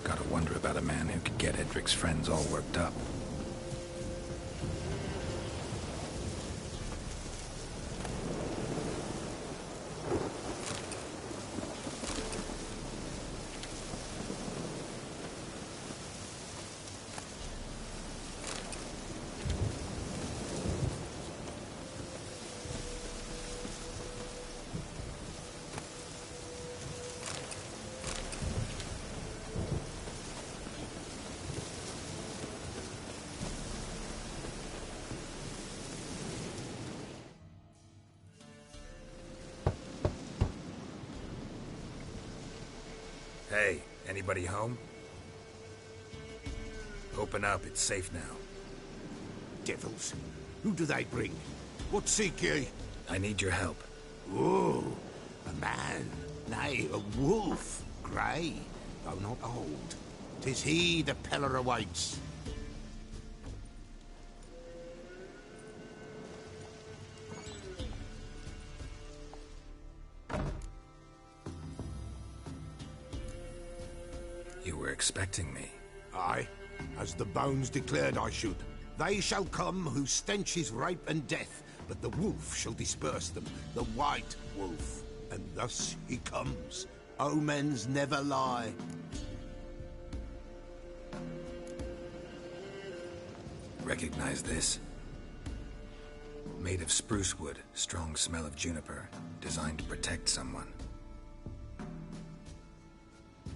Gotta wonder about a man who could get Edric's friends all worked up. Hey, anybody home? Open up, it's safe now. Devils. Who do they bring? What seek ye? I need your help. Oh, a man. Nay, a wolf. Grey, though not old. 'Tis he the Peller awaits. You were expecting me. Aye, as the bones declared I should. They shall come whose stench is rape and death, but the wolf shall disperse them, the white wolf. And thus he comes. Omens never lie. Recognize this? Made of spruce wood, strong smell of juniper, designed to protect someone.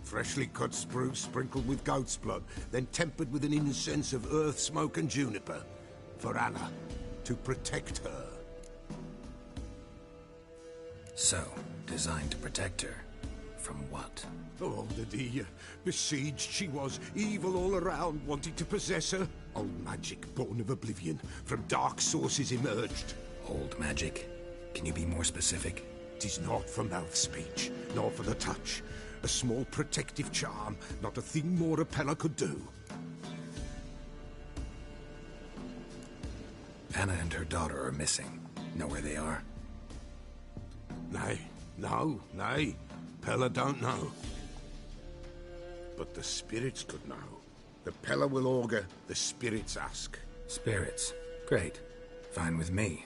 Freshly cut spruce sprinkled with goat's blood, then tempered with an incense of earth, smoke and juniper. For Anna, to protect her. So, designed to protect her. From what? Oh, the besieged she was, evil all around, wanting to possess her. Old magic, born of oblivion, from dark sources emerged. Old magic? Can you be more specific? 'Tis not for mouth speech, nor for the touch. A small protective charm, not a thing more a Peller could do. Anna and her daughter are missing. Know where they are? Nay, nay. Peller don't know. But the spirits could know. The Peller will augur, the spirits ask. Spirits. Great. Fine with me.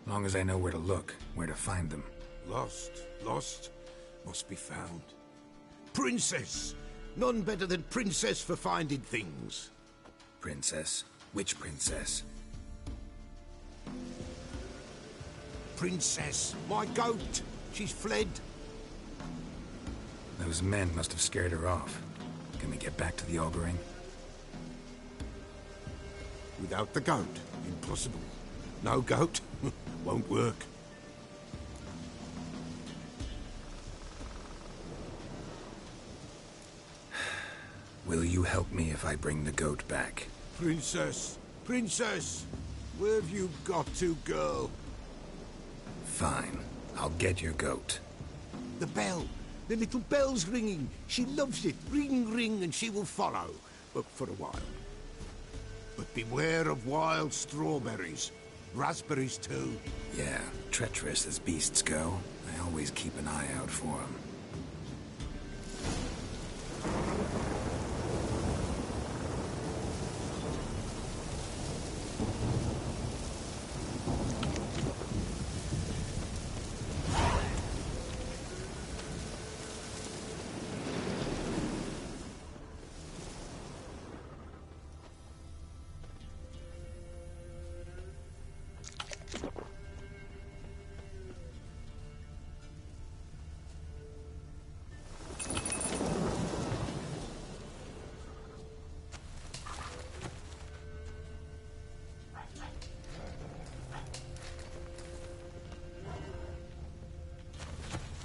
Long as I know where to look, where to find them. Lost, must be found. Princess! None better than Princess for finding things. Princess? Which princess? Princess, my goat! She's fled. Those men must have scared her off. Can we get back to the auguring? Without the goat, impossible. No goat, won't work. Will you help me if I bring the goat back? Princess! Princess! Where have you got to, girl? Fine. I'll get your goat. The bell! The little bell's ringing. She loves it. Ring, ring, and she will follow. But for a while. But beware of wild strawberries. Raspberries, too. Yeah, treacherous as beasts go. I always keep an eye out for them.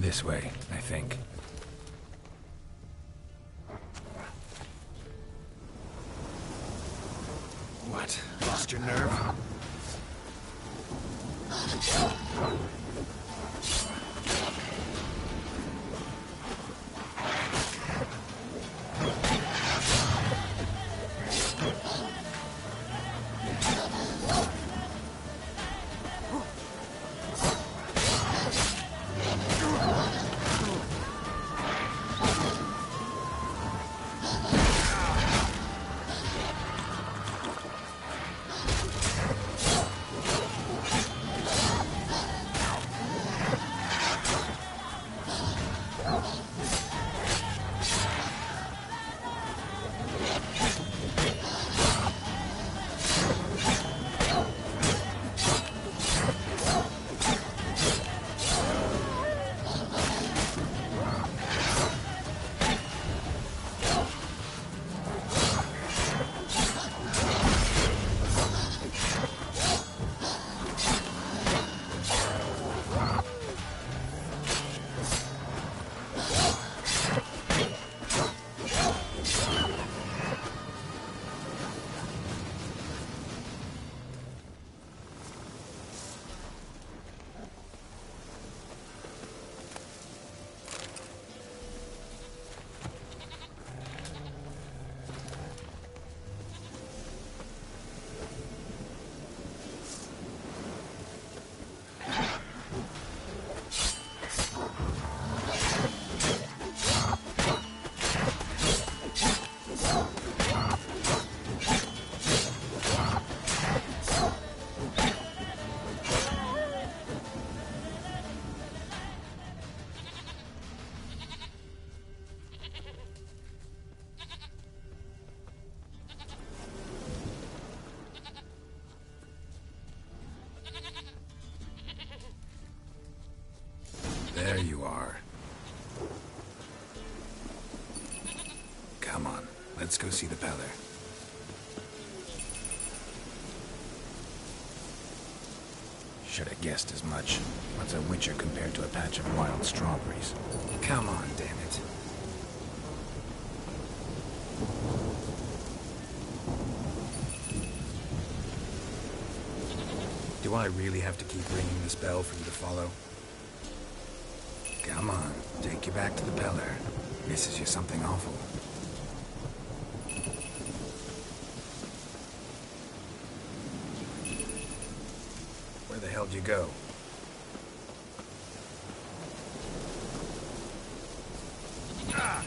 This way, I think. What? Lost your nerve? There you are. Come on, let's go see the Peller. Should have guessed as much. What's a witcher compared to a patch of wild strawberries? Come on, damn it. Do I really have to keep ringing this bell for you to follow? Come on, take you back to the Peller. Misses you something awful. Where the hell'd you go? Ah!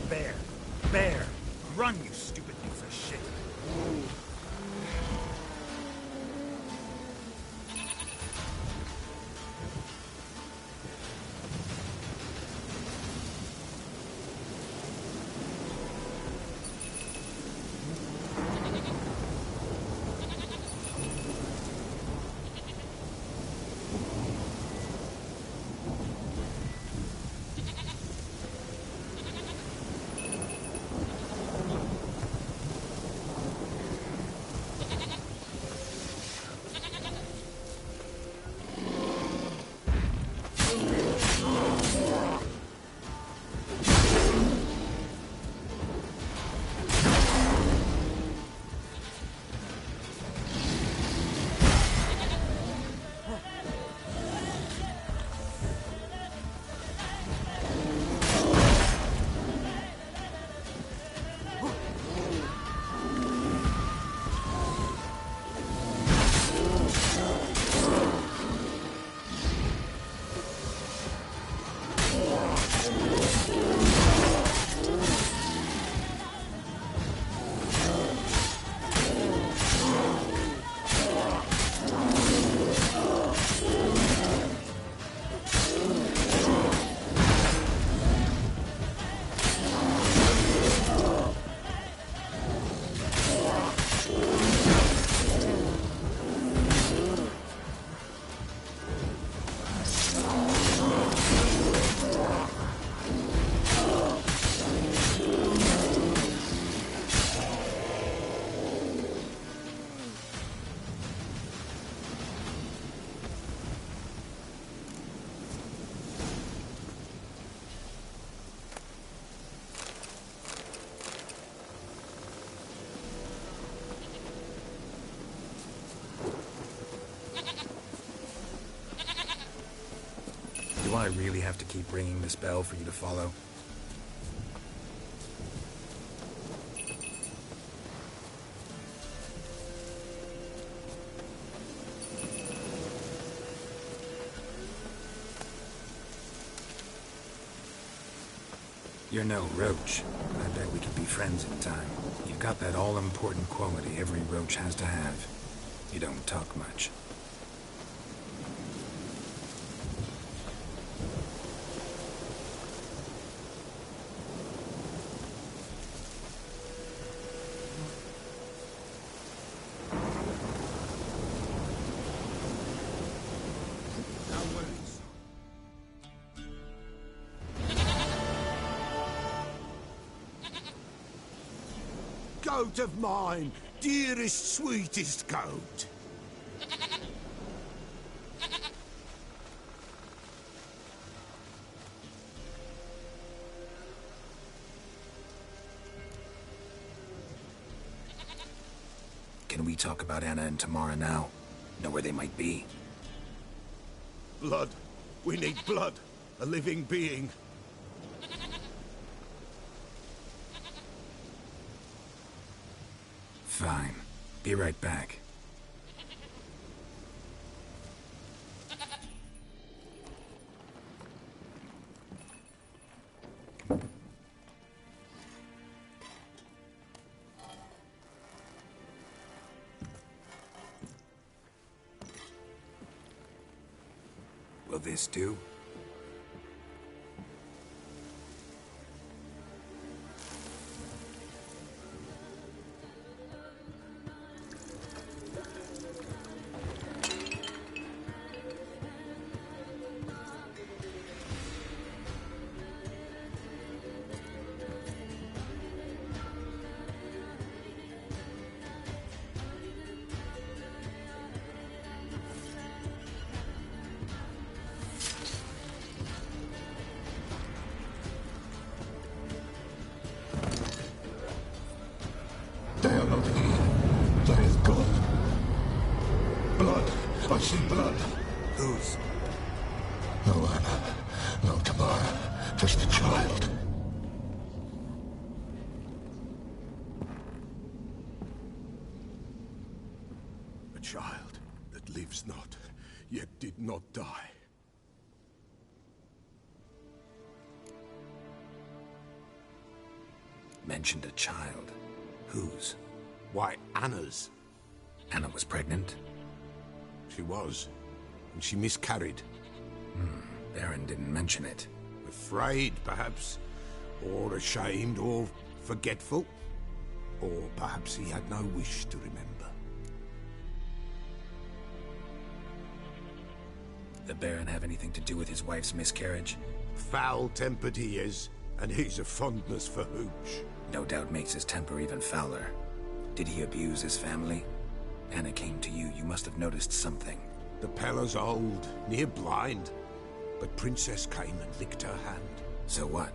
Bear! Bear! Run! shit. Do I really have to keep ringing this bell for you to follow? You're no roach, but I bet we could be friends in time. You've got that all-important quality every roach has to have. You don't talk much. Goat of mine, dearest, sweetest goat. Can we talk about Anna and Tamara now? Know where they might be? Blood. We need blood. A living being. Fine. Be right back. Will this do? There is blood. Blood. I see blood. Whose? No Anna. No Tamara. Just a child. A child that lives not, yet did not die. Mentioned a child. Whose? Why, Anna's. Anna was pregnant? She was. And she miscarried. Baron didn't mention it. Afraid, perhaps. Or ashamed, or forgetful. Or perhaps he had no wish to remember. The Baron have anything to do with his wife's miscarriage? Foul-tempered he is, and he's a fondness for hooch. No doubt makes his temper even fouler. Did he abuse his family? Anna came to you. You must have noticed something. The Pella's old, near blind. But Princess came and licked her hand. So what?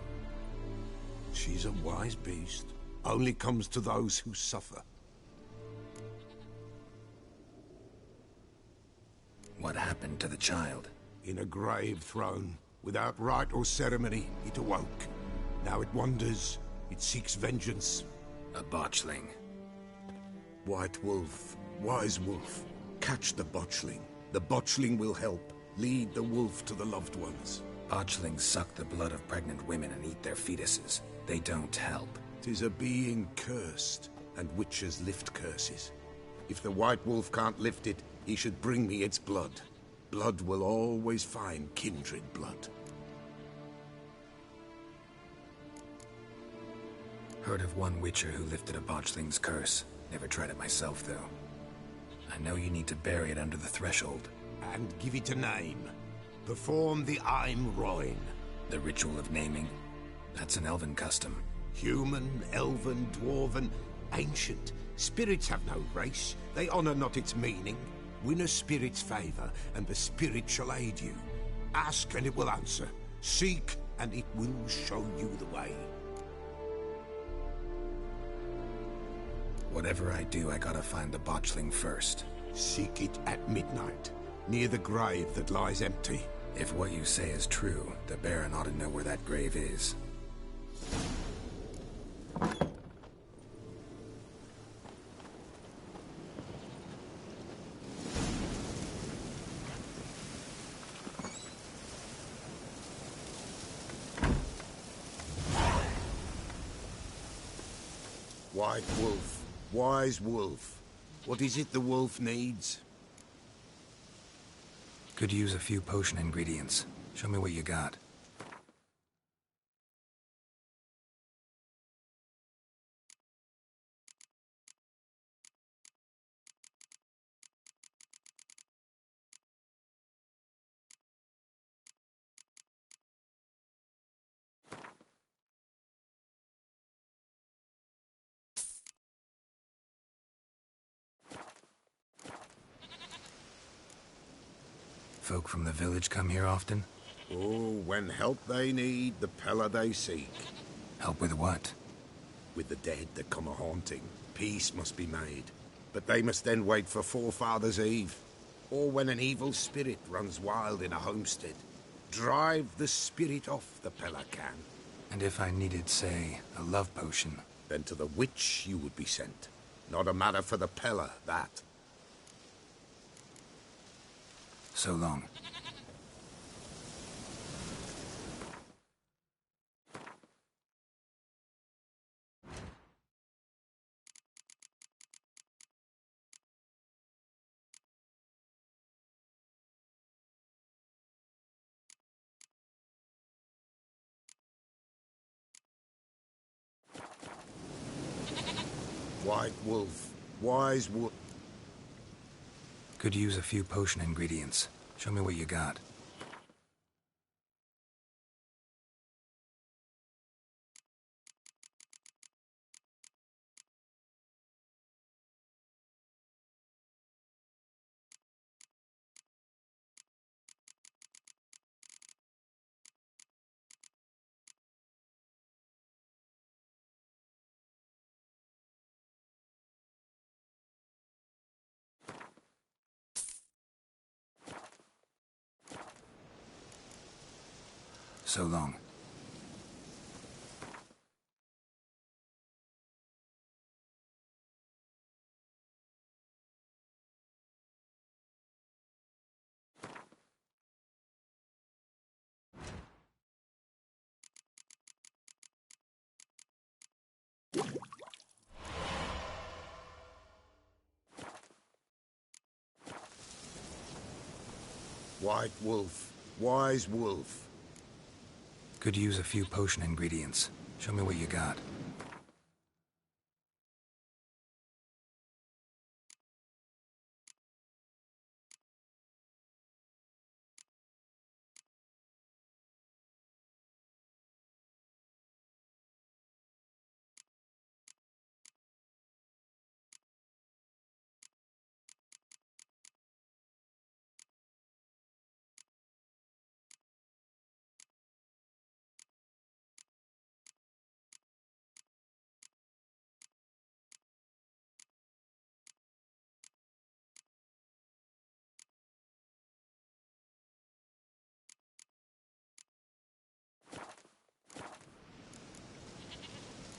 She's a wise beast. Only comes to those who suffer. What happened to the child? In a grave thrown. Without rite or ceremony, it awoke. Now it wanders. It seeks vengeance. A botchling. White Wolf. Wise Wolf. Catch the botchling. The botchling will help. Lead the wolf to the loved ones. Botchlings suck the blood of pregnant women and eat their fetuses. They don't help. 'Tis a being cursed, and witches lift curses. If the White Wolf can't lift it, he should bring me its blood. Blood will always find kindred blood. Heard of one witcher who lifted a botchling's curse. Never tried it myself, though. I know you need to bury it under the threshold. And give it a name. Perform the Aim Roin. The ritual of naming? That's an elven custom. Human, elven, dwarven, ancient. Spirits have no race. They honor not its meaning. Win a spirit's favor, and the spirit shall aid you. Ask, and it will answer. Seek, and it will show you the way. Whatever I do, I gotta find the botchling first. Seek it at midnight, near the grave that lies empty. If what you say is true, the Baron ought to know where that grave is. White Wolf, wise wolf. What is it the wolf needs? Could use a few potion ingredients. Show me what you got. Folk from the village come here often? Oh, when help they need, the Pella they seek. Help with what? With the dead that come a-haunting. Peace must be made. But they must then wait for Forefathers' Eve. Or when an evil spirit runs wild in a homestead. Drive the spirit off, the Pella can. And if I needed, say, a love potion? Then to the witch you would be sent. Not a matter for the Pella, that. So long. White Wolf, wise wolf. Could use a few potion ingredients. Show me what you got. So long. White Wolf. Wise Wolf. Could use a few potion ingredients. Show me what you got.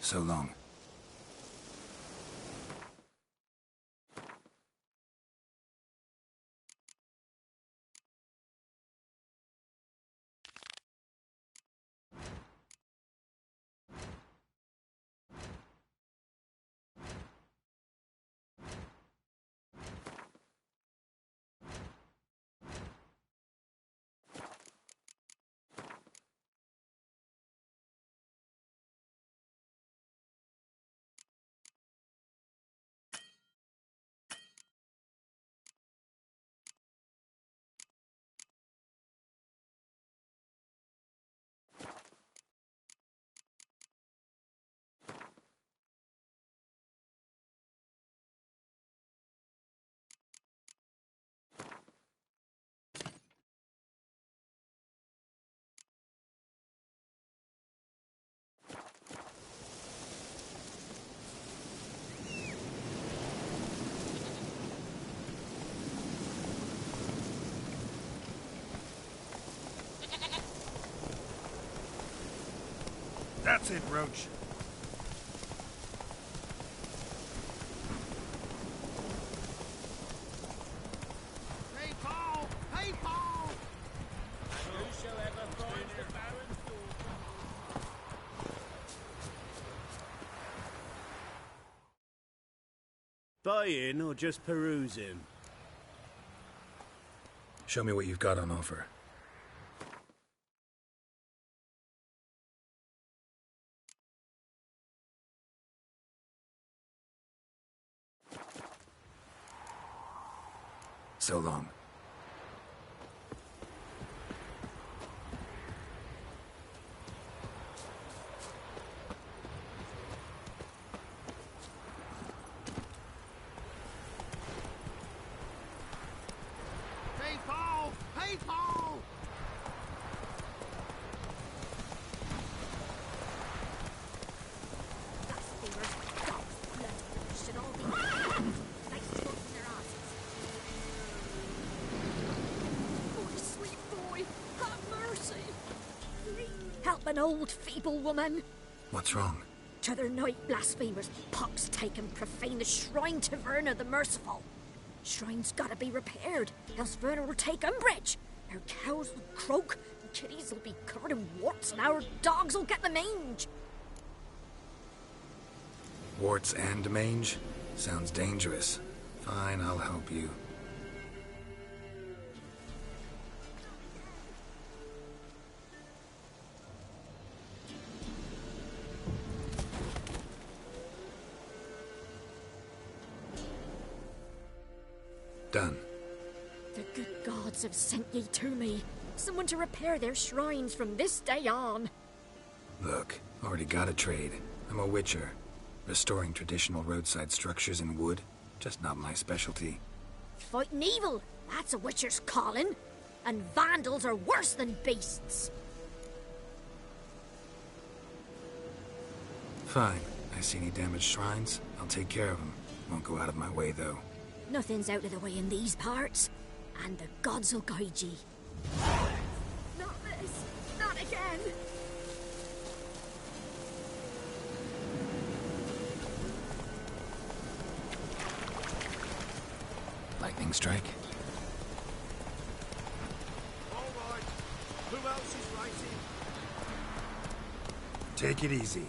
So long. That's it, Roach. Hey, Paul! Hey, Paul! Whosoever finds the Baron's daughter. Buy-in or just perusing? Show me what you've got on offer. So long. Hey, Paul! Hey, Paul! Should all be nice to open their asses. Oh, sweet boy, have mercy. Help an old feeble woman. What's wrong? T'other night blasphemers pox take and profane the shrine to Verna the Merciful. Shrine's gotta be repaired, else Verna will take umbrage. Our cows will croak, and kitties will be covered in warts, and our dogs will get the mange. Warts and mange? Sounds dangerous. Fine, I'll help you. Done. The good gods have sent ye to me. Someone to repair their shrines from this day on. Look, already got a trade. I'm a witcher. Restoring traditional roadside structures in wood, just not my specialty. Fighting evil, that's a witcher's calling. And vandals are worse than beasts. Fine. I see any damaged shrines, I'll take care of them. Won't go out of my way, though. Nothing's out of the way in these parts. And the gods will guide ye. Not this! Not again! Lightning strike? All right. Who else is racing? Take it easy.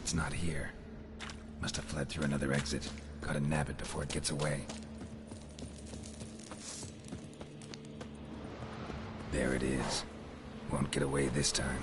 It's not here. Must have fled through another exit. Gotta nab it before it gets away. There it is. Won't get away this time.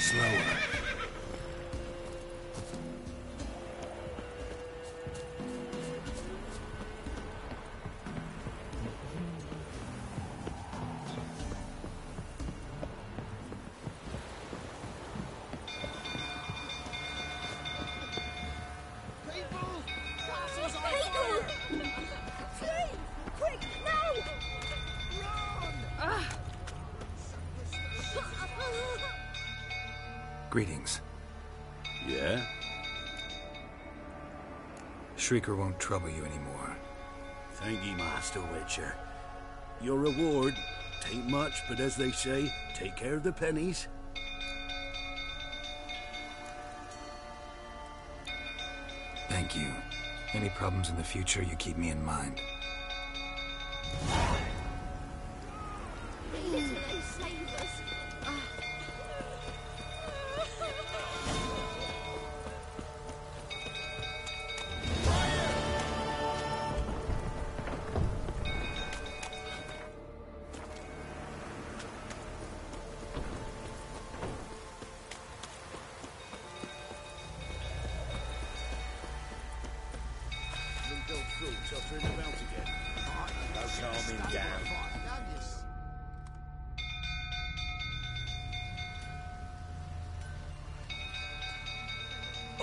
Slower. Quick, no! Run! Greetings. Yeah? Shrieker won't trouble you anymore. Thank ye, Master Witcher. Your reward, tain't much, but as they say, take care of the pennies. Thank you. Any problems in the future, you keep me in mind.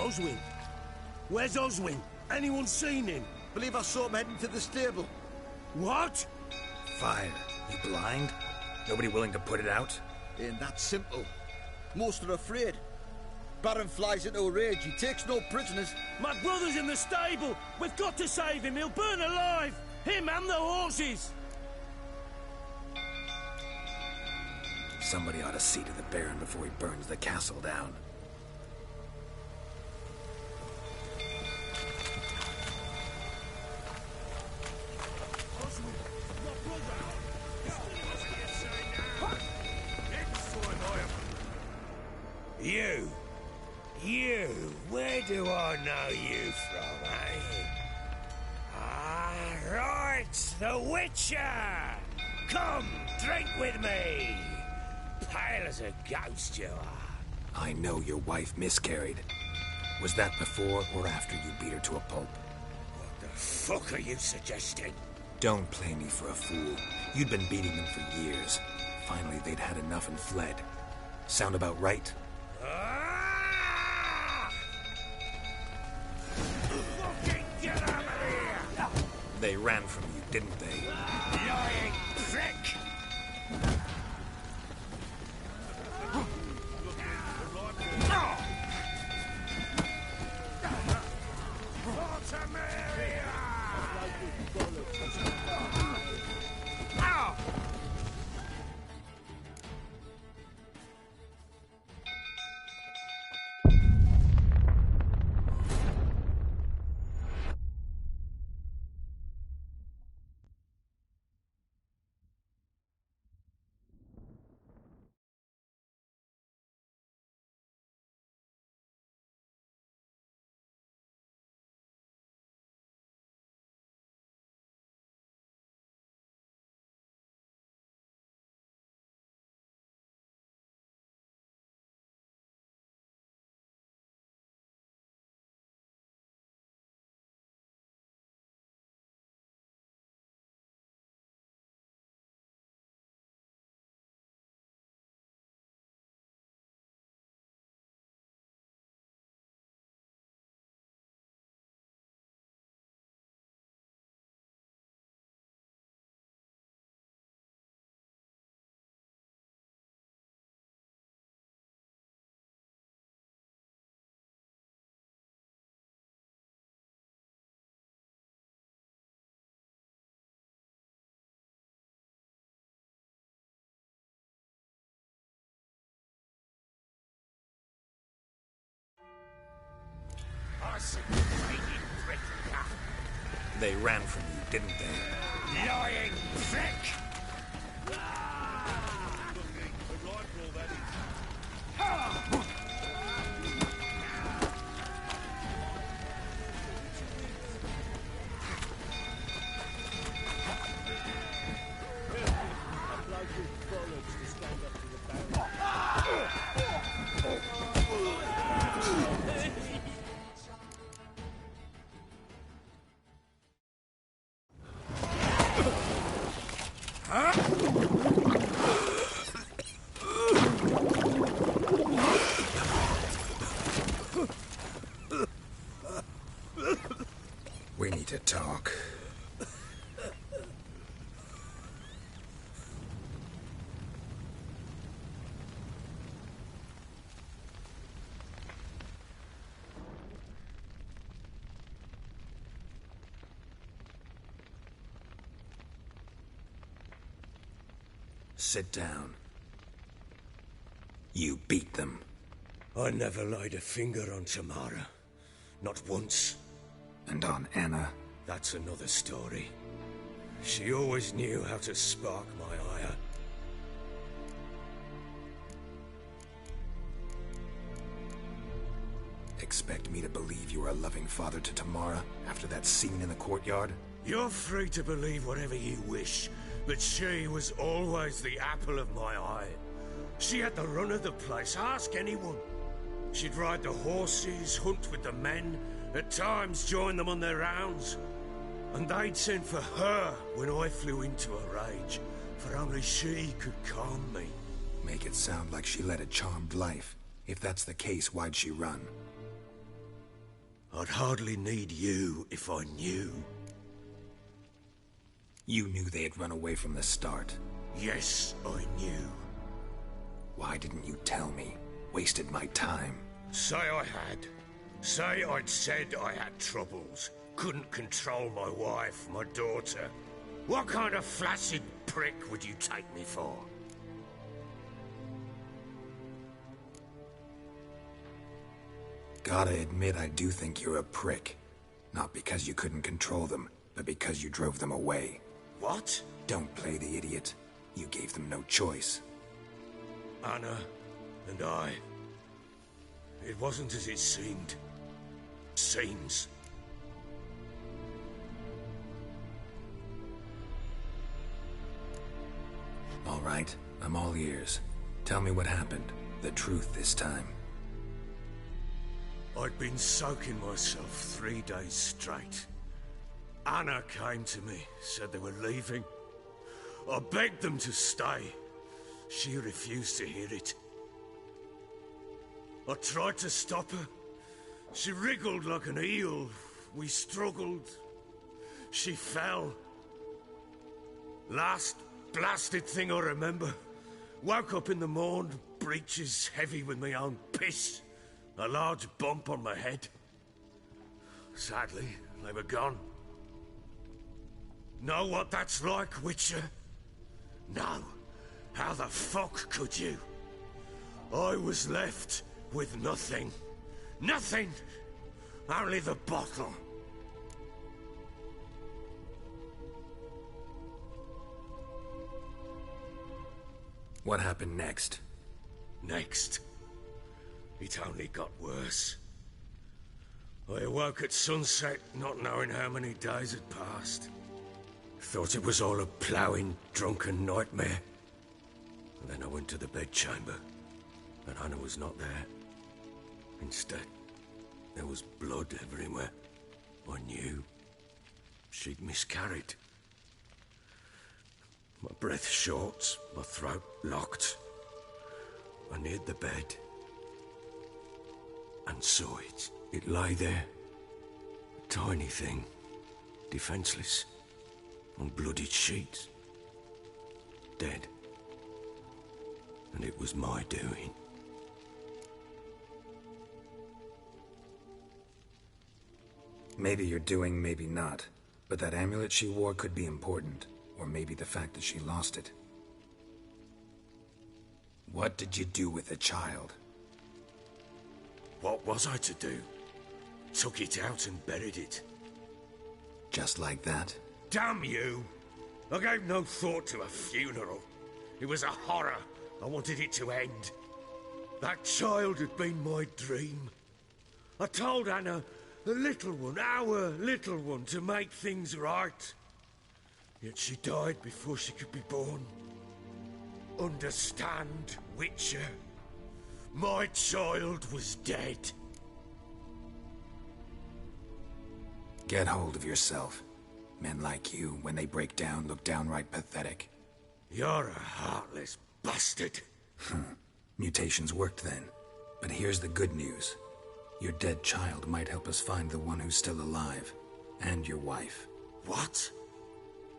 Oswin? Where's Oswin? Anyone seen him? Believe I saw him heading to the stable. What? Fire. You blind? Nobody willing to put it out? Ain't that simple. Most are afraid. Baron flies into a rage. He takes no prisoners. My brother's in the stable. We've got to save him. He'll burn alive. Him and the horses. Somebody ought to see to the Baron before he burns the castle down. You, where do I know you from, eh? Ah, right, the Witcher! Come, drink with me! Pale as a ghost you are. I know your wife miscarried. Was that before or after you beat her to a pulp? What the fuck are you suggesting? Don't play me for a fool. You'd been beating them for years. Finally, they'd had enough and fled. Sound about right? They ran from you, didn't they? Lying prick! They ran from you, didn't they? Lying prick! We need to talk. Sit down. You beat them. I never laid a finger on Tamara. Not once. And on Anna? That's another story. She always knew how to spark my ire. Expect me to believe you were a loving father to Tamara after that scene in the courtyard? You're free to believe whatever you wish, but she was always the apple of my eye. She had the run of the place, ask anyone. She'd ride the horses, hunt with the men, at times join them on their rounds. And they'd send for her when I flew into a rage, for only she could calm me. Make it sound like she led a charmed life. If that's the case, why'd she run? I'd hardly need you if I knew. You knew they had run away from the start. Yes, I knew. Why didn't you tell me? Wasted my time. Say I had. Say I'd said I had troubles. Couldn't control my wife, my daughter. What kind of flaccid prick would you take me for? Gotta admit, I do think you're a prick. Not because you couldn't control them, but because you drove them away. What? Don't play the idiot. You gave them no choice. Anna and I... It wasn't as it seemed. Seems. All right, I'm all ears. Tell me what happened. The truth this time. I'd been soaking myself 3 days straight. Anna came to me, said they were leaving. I begged them to stay. She refused to hear it. I tried to stop her. She wriggled like an eel. We struggled. She fell. Last blasted thing I remember. Woke up in the morn, breeches heavy with my own piss. A large bump on my head. Sadly, they were gone. Know what that's like, Witcher? No. How the fuck could you? I was left with nothing. Nothing! Only the bottle. What happened next? Next? It only got worse. I awoke at sunset, not knowing how many days had passed. Thought it was all a ploughing, drunken nightmare. And then I went to the bedchamber, and Anna was not there. Instead, there was blood everywhere. I knew she'd miscarried. My breath short, my throat locked. I neared the bed and saw it. It lay there, a tiny thing, defenseless, on bloodied sheets, dead. And it was my doing. Maybe you're doing, maybe not. But that amulet she wore could be important. Or maybe the fact that she lost it. What did you do with the child? What was I to do? Took it out and buried it. Just like that? Damn you! I gave no thought to a funeral. It was a horror. I wanted it to end. That child had been my dream. I told Anna, the little one, our little one, to make things right. Yet she died before she could be born. Understand, Witcher? My child was dead. Get hold of yourself. Men like you, when they break down, look downright pathetic. You're a heartless bastard. Mutations worked then. But here's the good news. Your dead child might help us find the one who's still alive. And your wife. What?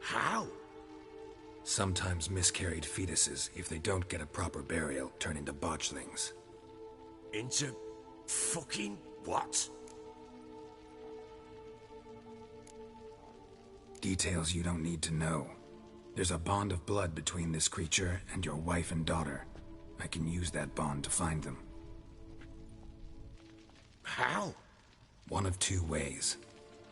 How? Sometimes miscarried fetuses, if they don't get a proper burial, turn into botchlings. Into fucking what? Details you don't need to know. There's a bond of blood between this creature and your wife and daughter. I can use that bond to find them. How? One of two ways.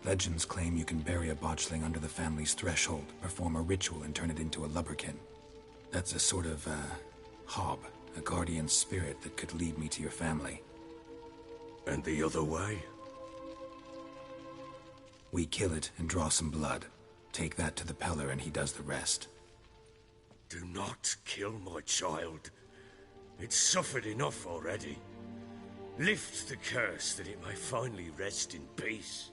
Legends claim you can bury a botchling under the family's threshold, perform a ritual, and turn it into a lubberkin. That's a sort of, hob, a guardian spirit that could lead me to your family. And the other way? We kill it and draw some blood. Take that to the Peller and he does the rest. Do not kill my child. It's suffered enough already. Lift the curse that it may finally rest in peace.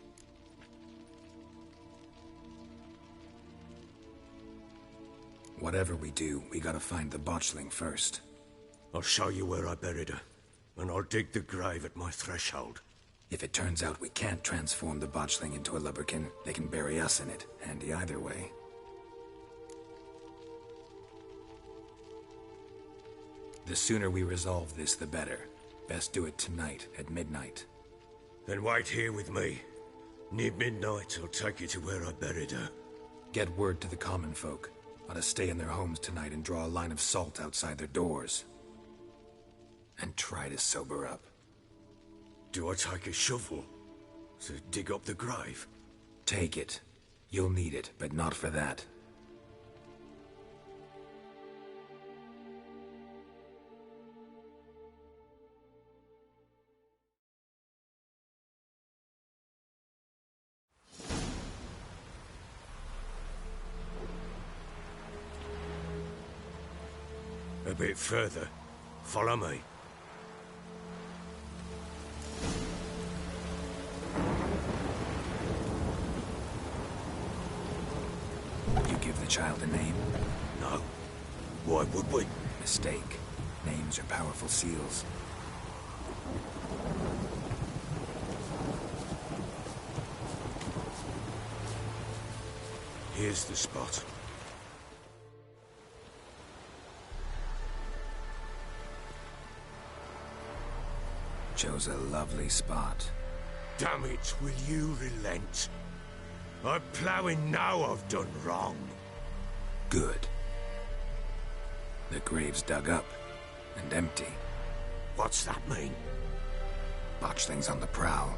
Whatever we do, we gotta find the botchling first. I'll show you where I buried her, and I'll dig the grave at my threshold. If it turns out we can't transform the botchling into a lubberkin, they can bury us in it. Handy either way. The sooner we resolve this, the better. Best do it tonight, at midnight. Then wait here with me. Near midnight, I'll take you to where I buried her. Get word to the common folk. Ought to stay in their homes tonight and draw a line of salt outside their doors. And try to sober up. Do I take a shovel to dig up the grave? Take it. You'll need it, but not for that. A bit further. Follow me. You give the child a name? No. Why would we? Mistake. Names are powerful seals. Here's the spot. Chose a lovely spot. Damn it, will you relent? I'm ploughing now I've done wrong. Good. The grave's dug up and empty. What's that mean? Botchling's on the prowl.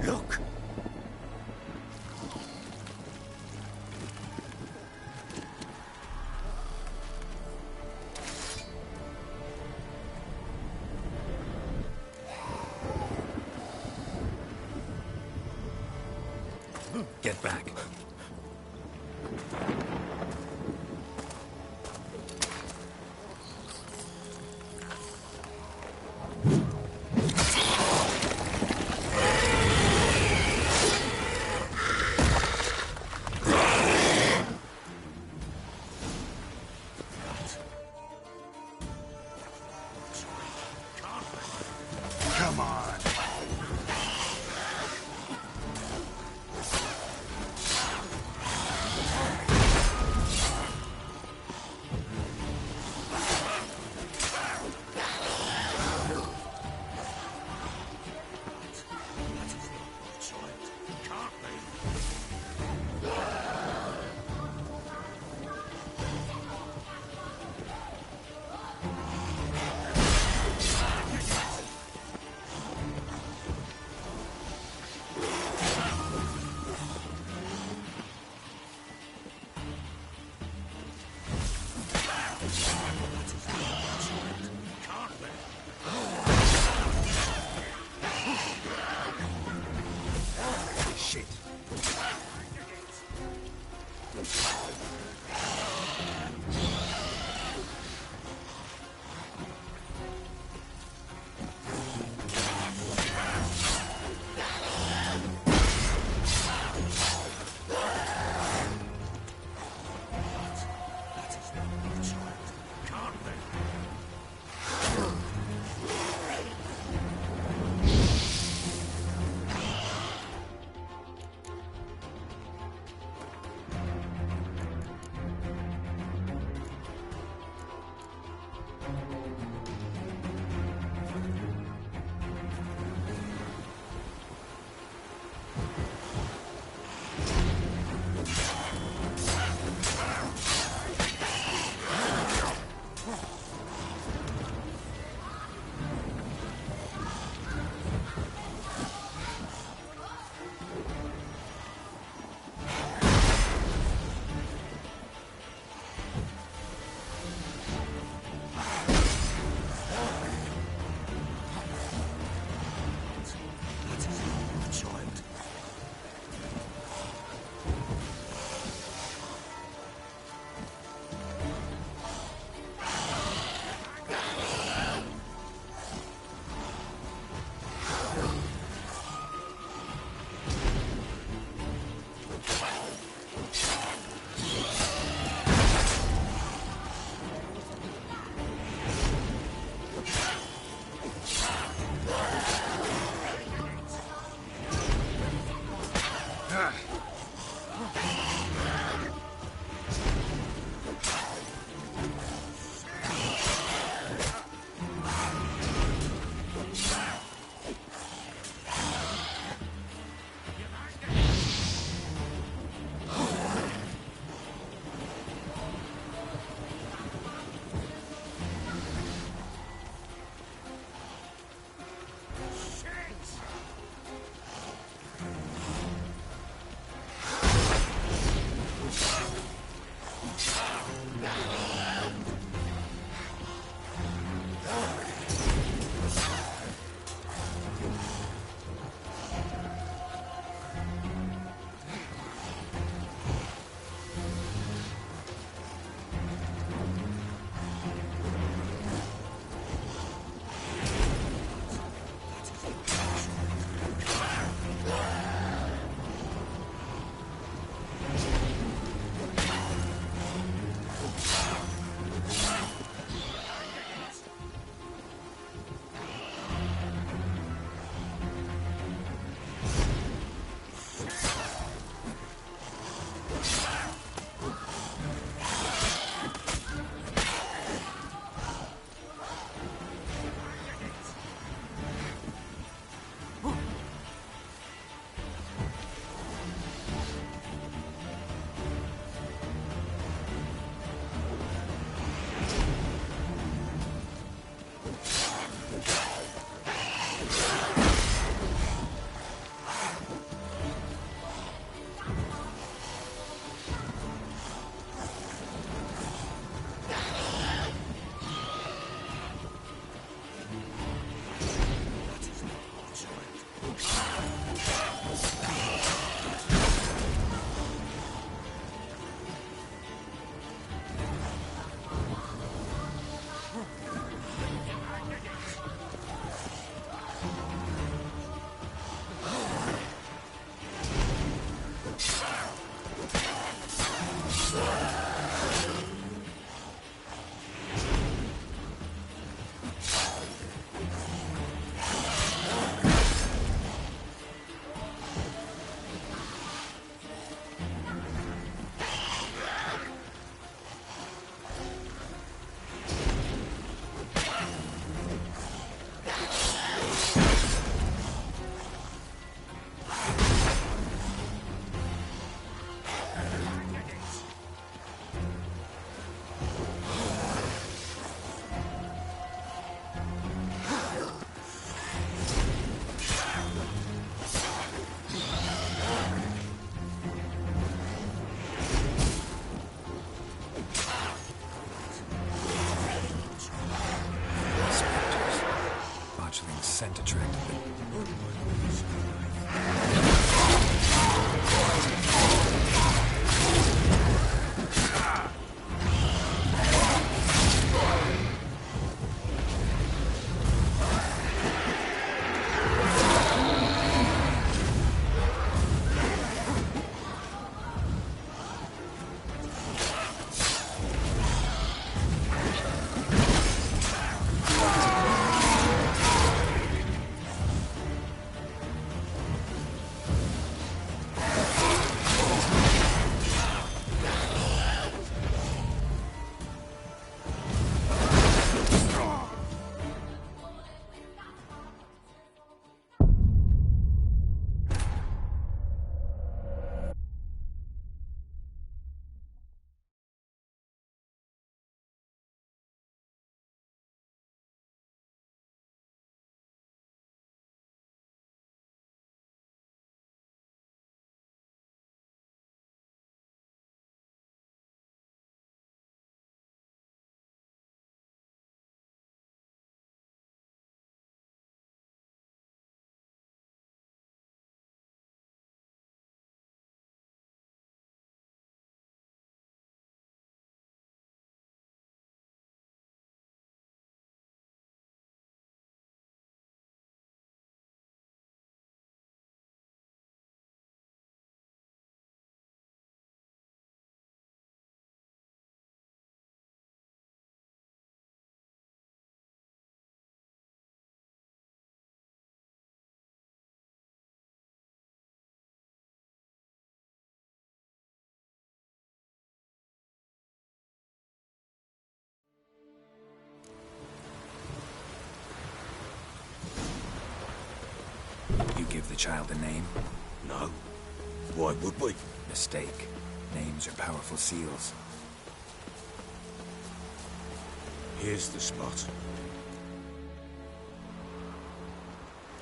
Look! Get back. Come on. give the child a name? No. Why would we? Mistake. Names are powerful seals. Here's the spot.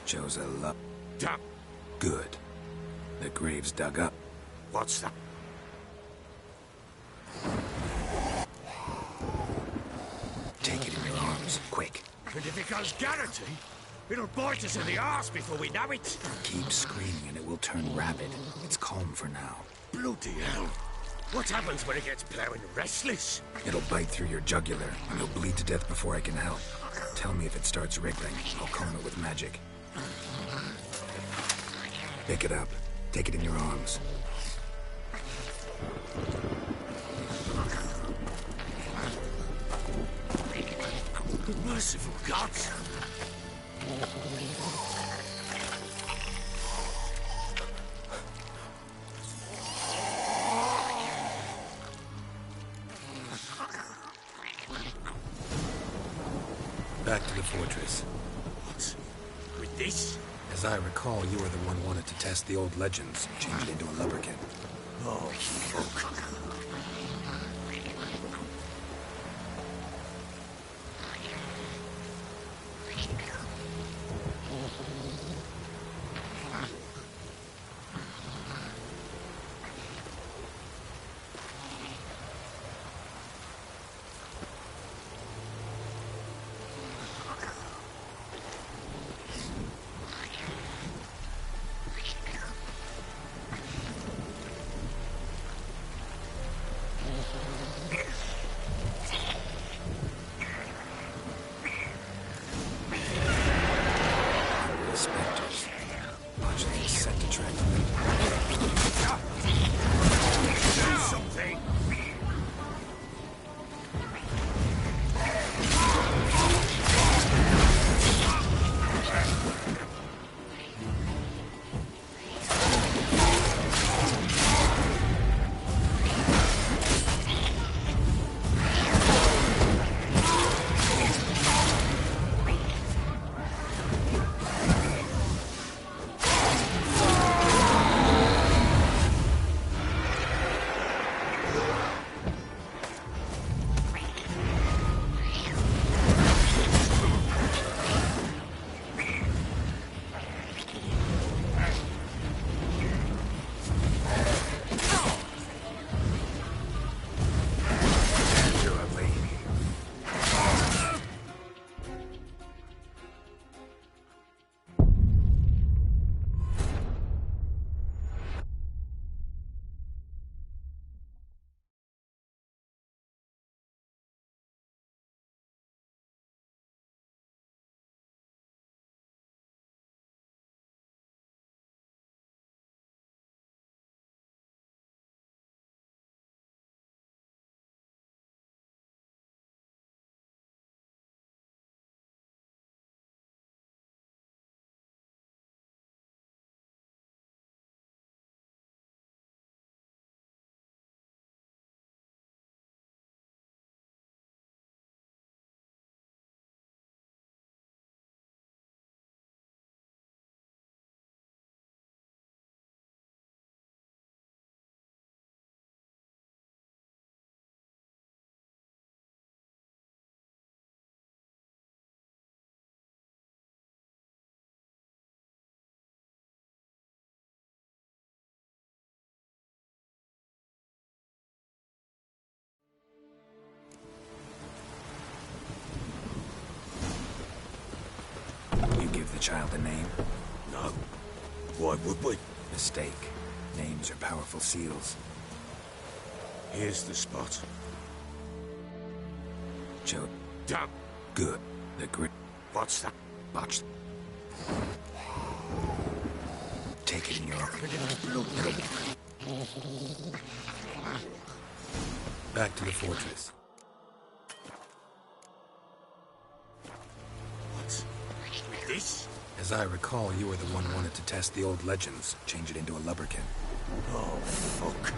Chose a love. Damn. Good. The grave's dug up. What's that? Take it in your arms, quick. And if it goes Garrity, it'll bite us in the arse before we know it. Keep screaming and it will turn rabid. It's calm for now. Bloody hell. What happens when it gets plowing restless? It'll bite through your jugular, and you'll bleed to death before I can help. Tell me if it starts wriggling. I'll calm it with magic. Pick it up. Take it in your arms. Merciful gods! Back to the fortress. What? With this? As I recall, you were the one wanted to test the old legends, change it into a lubberkin. Oh, fuck. The child a name? No. Why would we? Mistake. Names are powerful seals. Here's the spot. Joe. Damn. Good. The grip. What's that? Botched. Take it in your arm. Back to the fortress. What? With this? As I recall, you were the one wanted to test the old legends, change it into a lubberkin. Oh, fuck.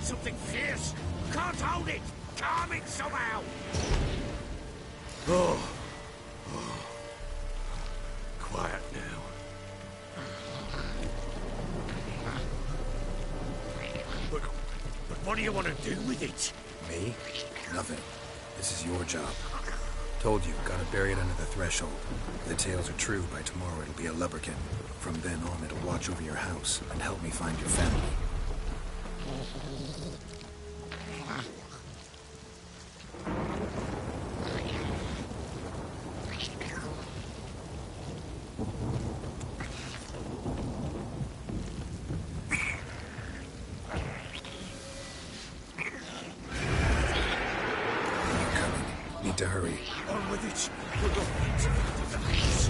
something fierce. Can't hold it. Calm it somehow. Oh. Quiet now. But what do you want to do with it? Me? Nothing. This is your job. Told you, gotta bury it under the threshold. If the tales are true, by tomorrow it'll be a lubberkin. From then on, it'll watch over your house and help me find your family. Need to hurry. On with it. We're going to the house.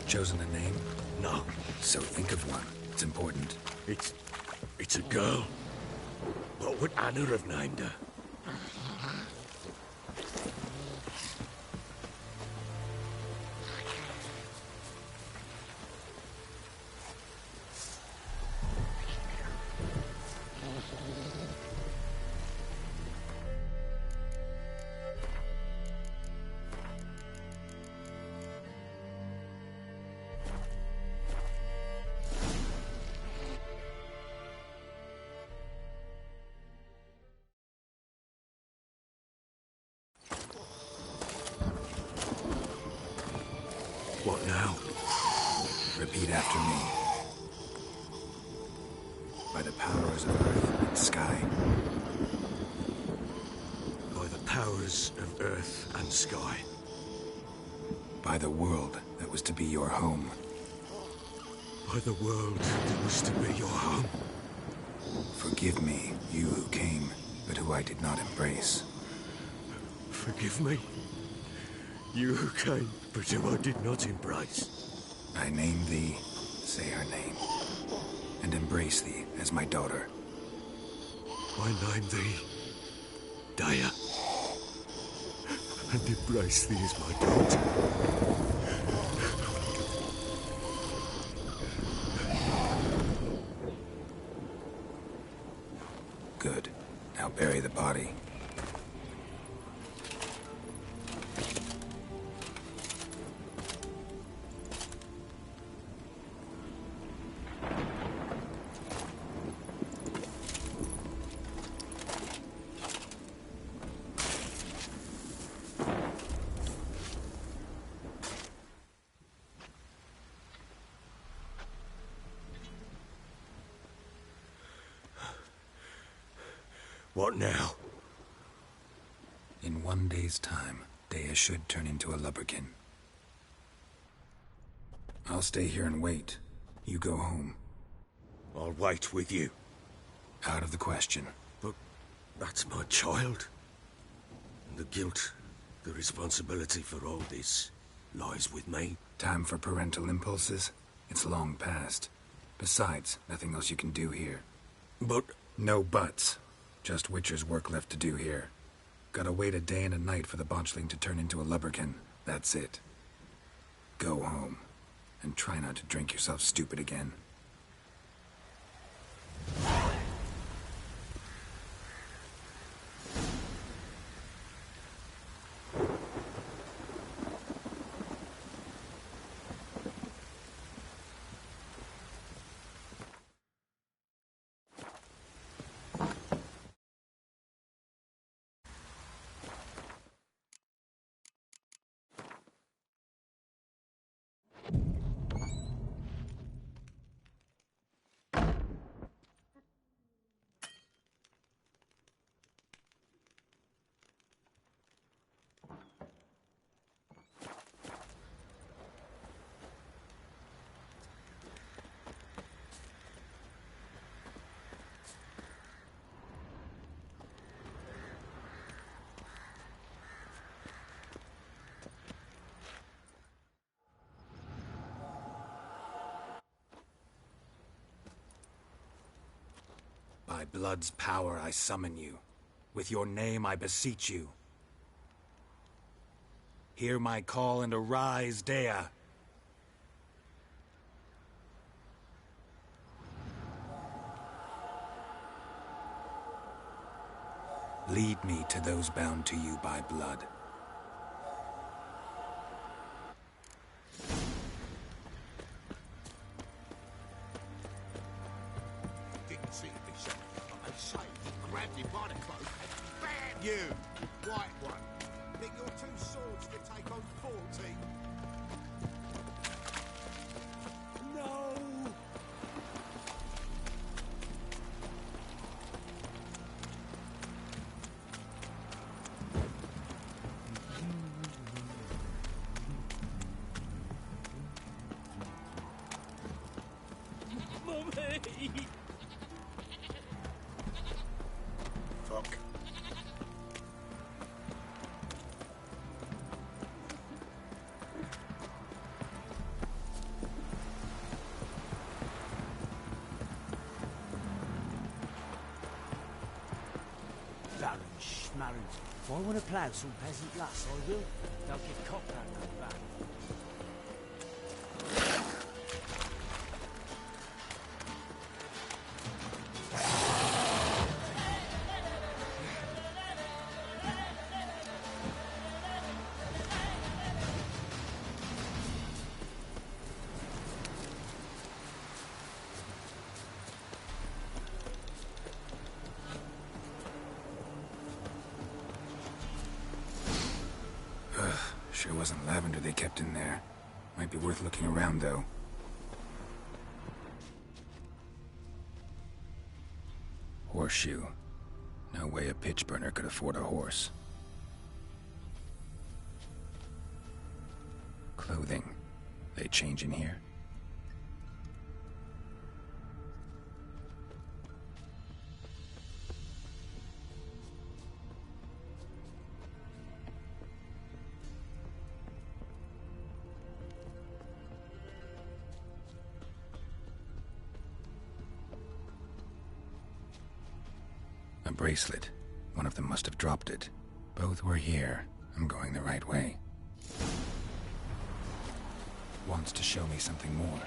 Chosen a name? No. So think of one. It's important. It's a girl. What would Anna have named her? What now? Repeat after me. By the powers of earth and sky. By the powers of earth and sky. By the world that was to be your home. By the world that was to be your home. Forgive me, you who came, but who I did not embrace. Forgive me, you who came, but who I did not embrace. I name thee, say her name, and embrace thee as my daughter. I name thee, Daya, and embrace thee as my daughter. Good. Now bury the body. What now? In 1 day's time, Dea should turn into a lubberkin. I'll stay here and wait. You go home. I'll wait with you. Out of the question. But that's my child. And the guilt, the responsibility for all this lies with me. Time for parental impulses? It's long past. Besides, nothing else you can do here. But... No buts. Just Witcher's work left to do here. Gotta wait a day and a night for the botchling to turn into a lubberkin. That's it. Go home. And try not to drink yourself stupid again. By blood's power I summon you. With your name I beseech you. Hear my call and arise, Dea. Lead me to those bound to you by blood. Didn't see me, sir. I say, grabbed him by the cloak and bam! You, white one. Think your two swords could take on 40? No! Mummy! Fuck. Baron Schmarren. If I want to plough some peasant lass, I will. They'll give Copland no back. Sure wasn't lavender they kept in there. Might be worth looking around, though. Horseshoe. No way a pitch burner could afford a horse. Clothing. They change in here? A bracelet. One of them must have dropped it. Both were here. I'm going the right way. Wants to show me something more.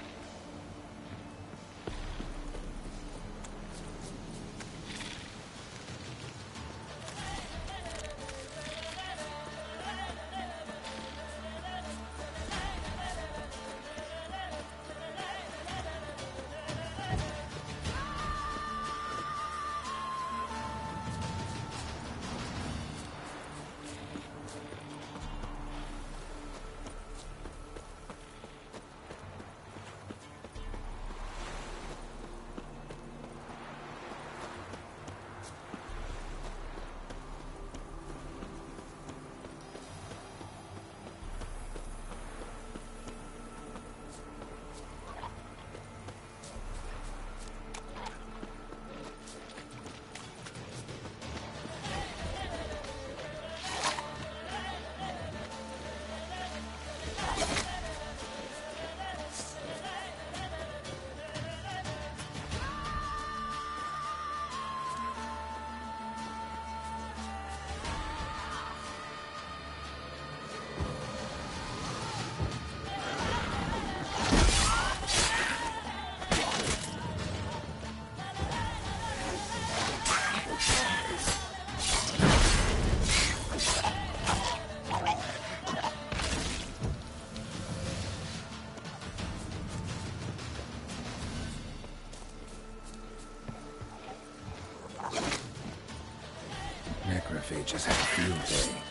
Necrophages had a field day.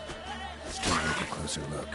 Still worth a closer look.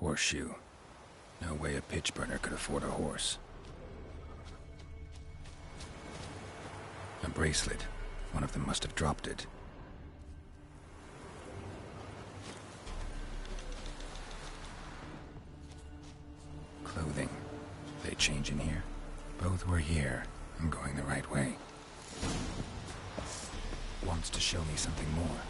Horseshoe. No way a pitch burner could afford a horse. A bracelet. One of them must have dropped it. Clothing. They change in here? Both were here. I'm going the right way. Wants to show me something more.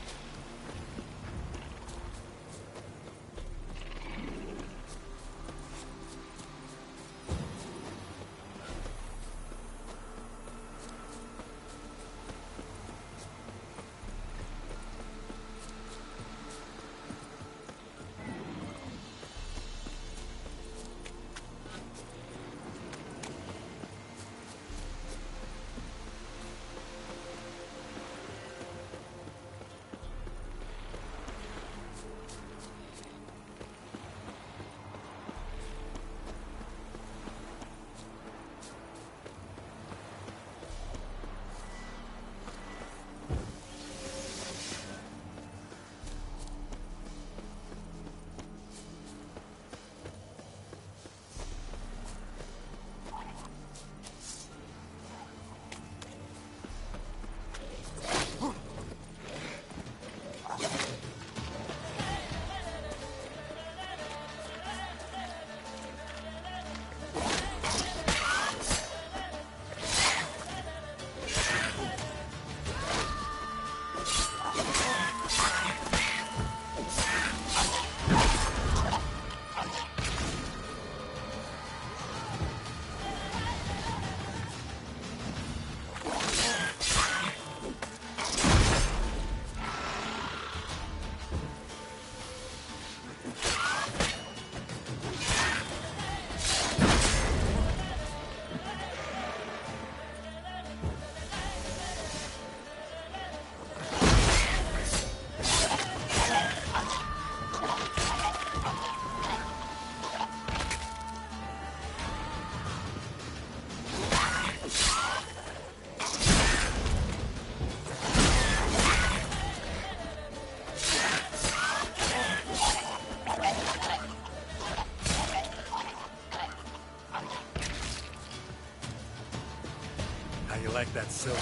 Like that silver.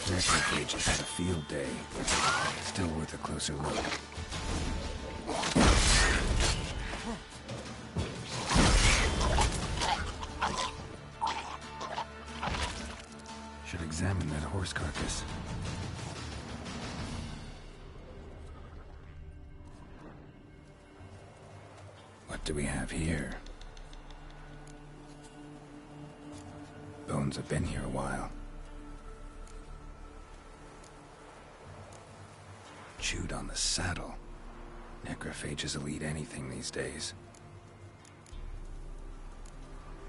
Necrophages had a field day. Still worth a closer look. Should examine that horse carcass. What do we have here? Bones have been here a while. Chewed on the saddle. Necrophages will eat anything these days.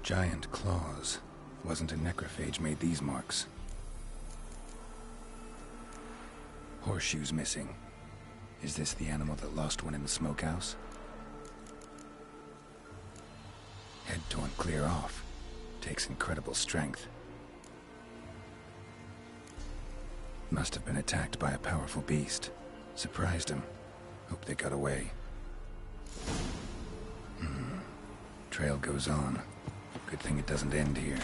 Giant claws. Wasn't a necrophage made these marks. Horseshoes missing. Is this the animal that lost one in the smokehouse? Head torn clear off. Takes incredible strength. Must have been attacked by a powerful beast. Surprised him. Hope they got away. Trail goes on. Good thing it doesn't end here.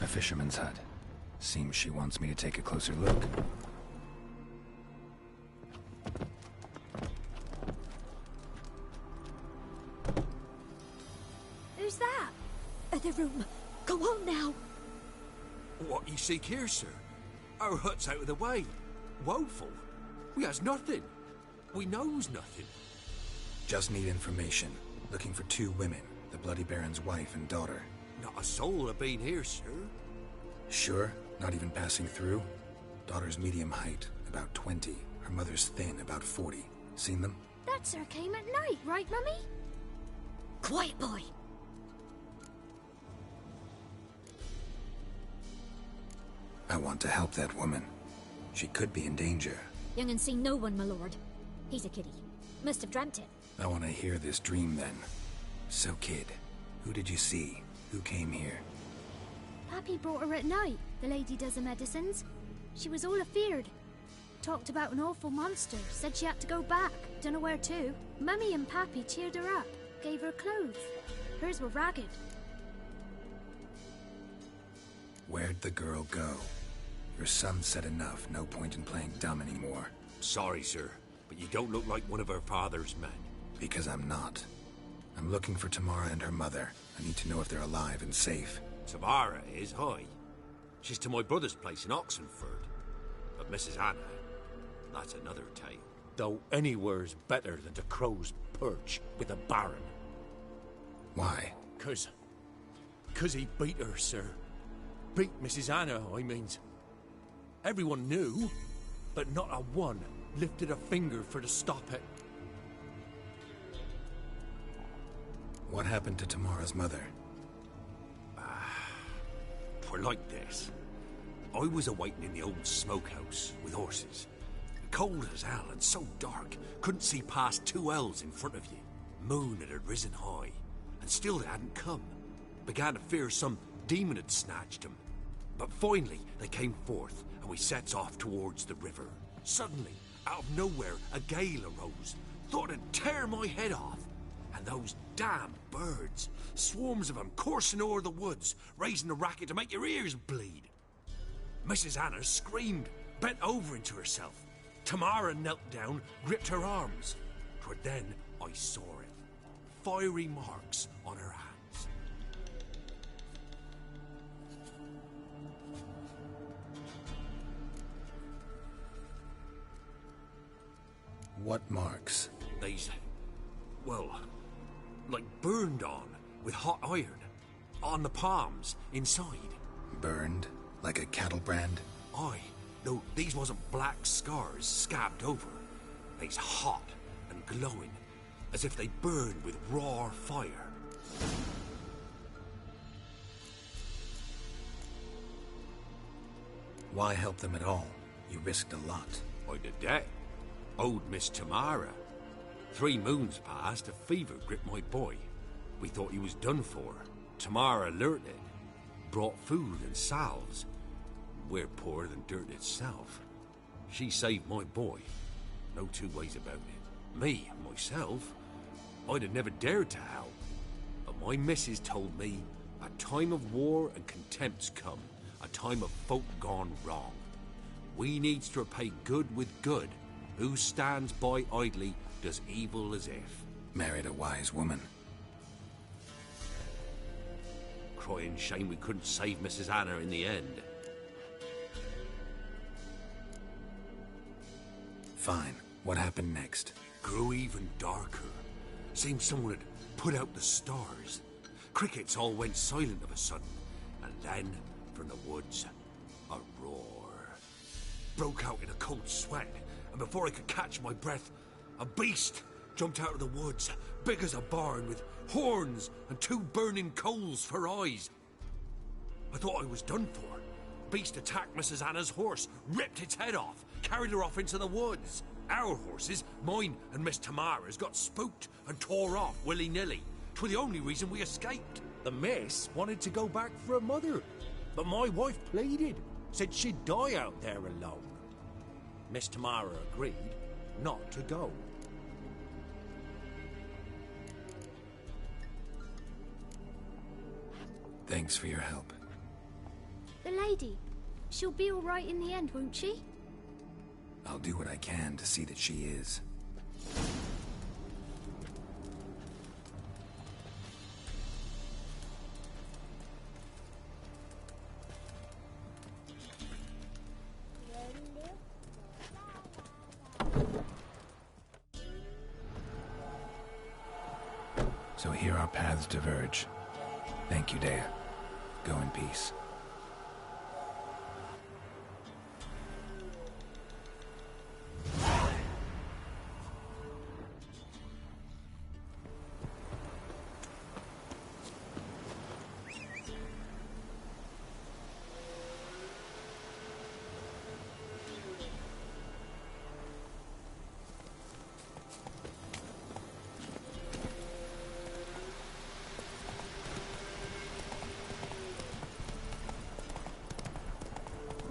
A fisherman's hut. Seems she wants me to take a closer look. Who's that? The room. Go on now. What you seek here, sir? Our hut's out of the way. Woeful. We has nothing. We knows nothing. Just need information. Looking for 2 women. The Bloody Baron's wife and daughter. Not a soul have been here, sir. Sure? Not even passing through? Daughter's medium height, about 20. Her mother's thin, about 40. Seen them? That sir came at night, right, Mummy? Quiet, boy. I want to help that woman. She could be in danger. Young and seen no one, my lord. He's a kiddie. Must have dreamt it. I want to hear this dream then. So, kid, who did you see? Who came here? Pappy brought her at night. The lady does the medicines. She was all afeared. Talked about an awful monster. Said she had to go back. Dunno where to. Mummy and Pappy cheered her up. Gave her clothes. Hers were ragged. Where'd the girl go? Your son said enough. No point in playing dumb anymore. Sorry, sir, but you don't look like one of her father's men. Because I'm not. I'm looking for Tamara and her mother. I need to know if they're alive and safe. Tamara is, aye. She's to my brother's place in Oxenford. But Mrs. Anna, that's another tale. Though anywhere's better than the Crow's Perch with a Baron. Why? 'Cause he beat her, sir. Beat Mrs. Anna, I means. Everyone knew, but not a one lifted a finger for to stop it. What happened to Tamara's mother? Twere like this. I was awaiting in the old smokehouse with horses. Cold as hell and so dark, couldn't see past 2 ells in front of you. Moon had risen high, and still they hadn't come. Began to fear some demon had snatched them. But finally they came forth, and we sets off towards the river. Suddenly, out of nowhere, a gale arose. Thought it'd tear my head off. And those damn birds, swarms of them coursing o'er the woods, raising a racket to make your ears bleed. Mrs. Anna screamed, bent over into herself. Tamara knelt down, gripped her arms. 'Twere then I saw it. Fiery marks on her hands. What marks? These, well, like burned on with hot iron. On the palms, inside. Burned? Like a cattle brand? Aye, though these wasn't black scars scabbed over. They's hot and glowing, as if they burned with raw fire. Why help them at all? You risked a lot. I did that. Owed Miss Tamara. 3 moons passed, a fever gripped my boy. We thought he was done for. Tamara alerted. Brought food and salves. We're poorer than dirt itself. She saved my boy. No 2 ways about it. Me, myself, I'd have never dared to help. But my missus told me a time of war and contempt's come. A time of folk gone wrong. We needs to repay good with good. Who stands by idly does evil as if. Married a wise woman. crying shame we couldn't save Mrs. Anna in the end. Fine. What happened next? Grew even darker. Seemed someone had put out the stars. Crickets all went silent of a sudden, and then, from the woods, a roar. Broke out in a cold sweat, and before I could catch my breath, a beast jumped out of the woods, big as a barn, with horns and 2 burning coals for eyes. I thought I was done for. Beast attacked Mrs. Anna's horse, ripped its head off, carried her off into the woods. Our horses, mine and Miss Tamara's, got spooked and tore off willy-nilly. 'Twas the only reason we escaped. The miss wanted to go back for her mother, but my wife pleaded, said she'd die out there alone. Miss Tamara agreed not to go. Thanks for your help. The lady. She'll be all right in the end, won't she? I'll do what I can to see that she is. So here our paths diverge. Thank you, Dea. Go in peace.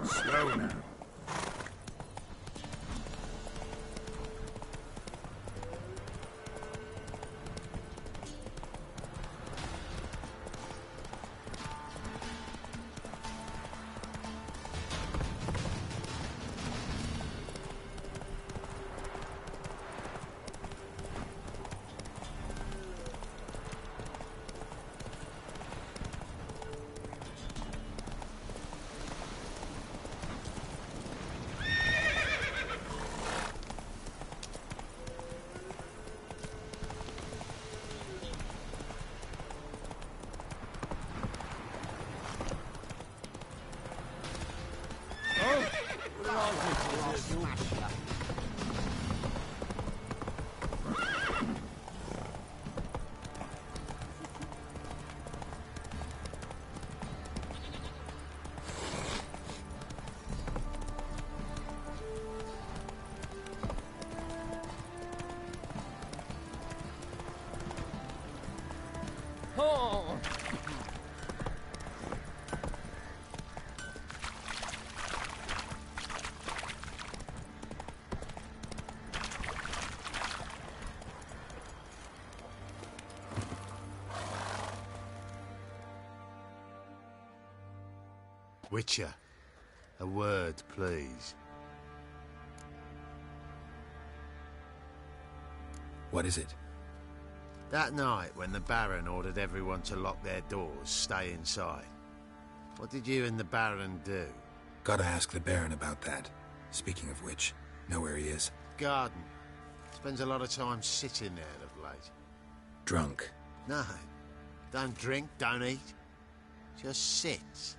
Slow now. Oh! Witcher, a word, please. What is it? That night when the Baron ordered everyone to lock their doors, stay inside. What did you and the Baron do? Gotta ask the Baron about that. Speaking of which, know where he is. Garden. Spends a lot of time sitting there of late. Drunk. No. Don't drink, don't eat. Just sits.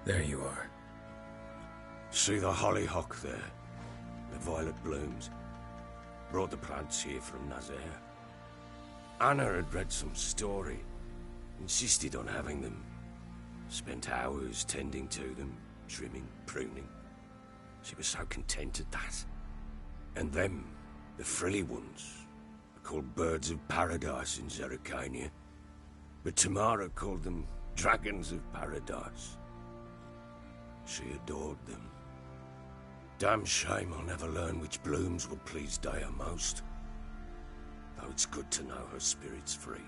There you are. See the hollyhock there? The violet blooms. Brought the plants here from Nazaire. Anna had read some story. Insisted on having them. Spent hours tending to them, trimming, pruning. She was so content at that. And them, the frilly ones, are called birds of paradise in Zerrikania. But Tamara called them dragons of paradise. She adored them. Damn shame I'll never learn which blooms will please Dea most. Though it's good to know her spirit's free.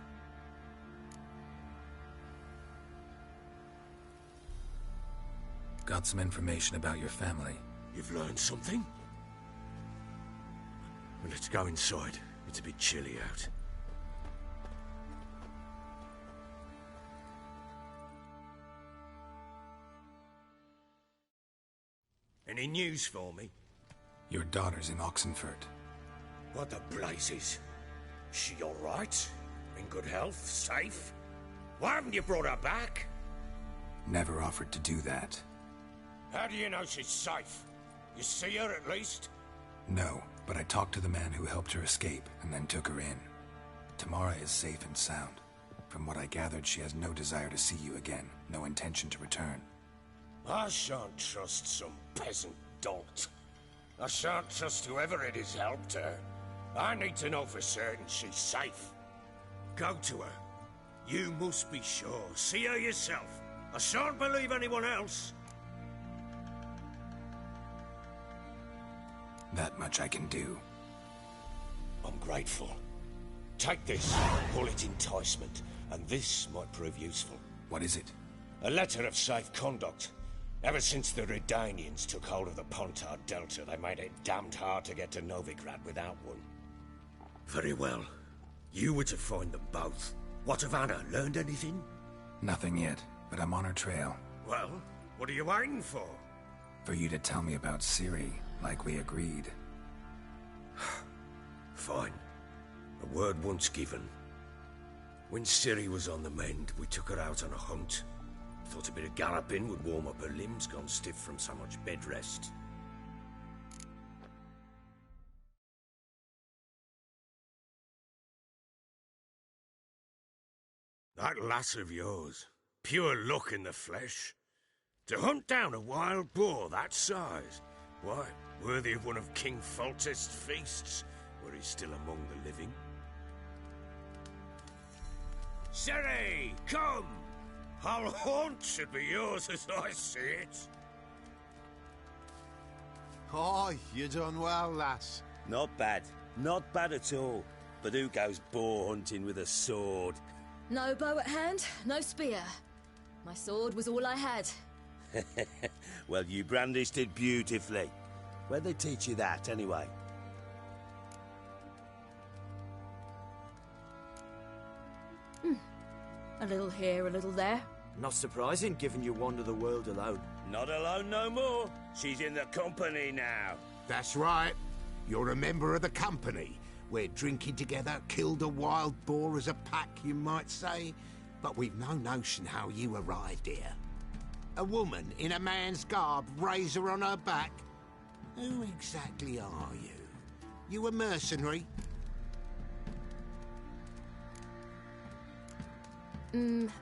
Got some information about your family. You've learned something? Well, let's go inside. It's a bit chilly out. Any news for me? Your daughter's in Oxenfurt. What the blazes? She all right? In good health? Safe? Why haven't you brought her back? Never offered to do that. How do you know she's safe? You see her at least? No, but I talked to the man who helped her escape and then took her in. Tamara is safe and sound. From what I gathered, she has no desire to see you again, no intention to return. I shan't trust some peasant dolt. I shan't trust whoever it is helped her. I need to know for certain she's safe. Go to her. You must be sure. See her yourself. I shan't believe anyone else. That much I can do. I'm grateful. Take this. Call it enticement, and this might prove useful. What is it? A letter of safe conduct. Ever since the Redanians took hold of the Pontar Delta, they made it damned hard to get to Novigrad without one. Very well. You were to find them both. What of Anna? Learned anything? Nothing yet, but I'm on her trail. Well, what are you waiting for? For you to tell me about Ciri, like we agreed. Fine. A word once given. When Ciri was on the mend, we took her out on a hunt. Thought a bit of galloping would warm up her limbs, gone stiff from so much bed rest. That lass of yours, pure luck in the flesh. To hunt down a wild boar that size, why, worthy of one of King Foltest's feasts, were he still among the living. Ciri, come! Our haunt should be yours as I see it. Oh, you done well, lass. Not bad. Not bad at all. But who goes boar hunting with a sword? No bow at hand, no spear. My sword was all I had. Well, you brandished it beautifully. Where'd they teach you that, anyway? A little here, a little there. Not surprising, given you wander the world alone. Not alone no more. She's in the company now. That's right. You're a member of the company. We're drinking together, killed a wild boar as a pack, you might say. But we've no notion how you arrived here. A woman in a man's garb, razor on her back. Who exactly are you? You a mercenary?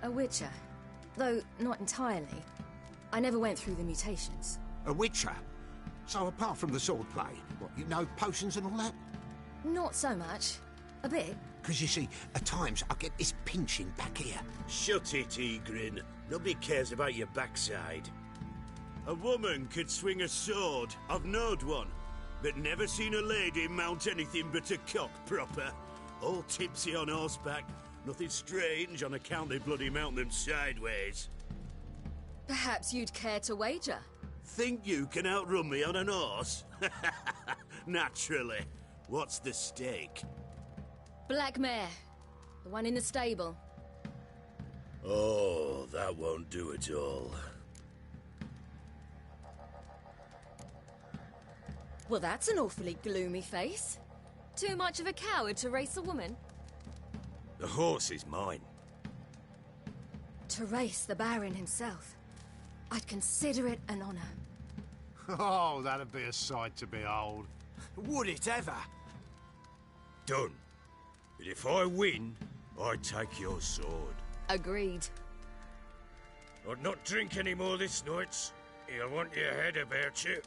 A witcher. Though not entirely. I never went through the mutations. A witcher? So apart from the swordplay, what, you know potions and all that? Not so much. A bit. Because you see, at times I get this pinching back here. Shut it, Egrin. Nobody cares about your backside. A woman could swing a sword. I've knowed one. But never seen a lady mount anything but a cock proper. All tipsy on horseback. Nothing strange on account they bloody mount them sideways. Perhaps you'd care to wager? Think you can outrun me on an horse? Naturally. What's the stake? Black mare. The one in the stable. Oh, that won't do at all. Well, that's an awfully gloomy face. Too much of a coward to race a woman? The horse is mine. To race the Baron himself. I'd consider it an honor. Oh, that'd be a sight to behold. Would it ever? Done. But if I win, I take your sword. Agreed. I'd not drink any more this night. You'll want your head about you.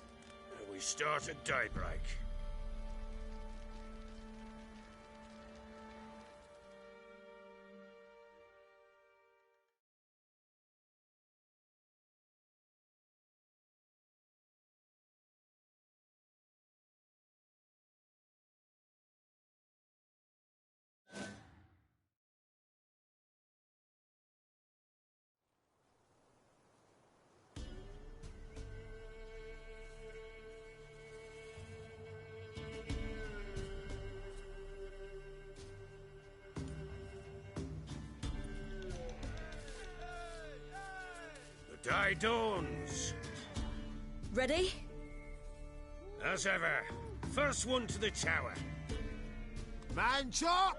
We start at daybreak. Day dawns. Ready? As ever. First one to the tower. Man chop!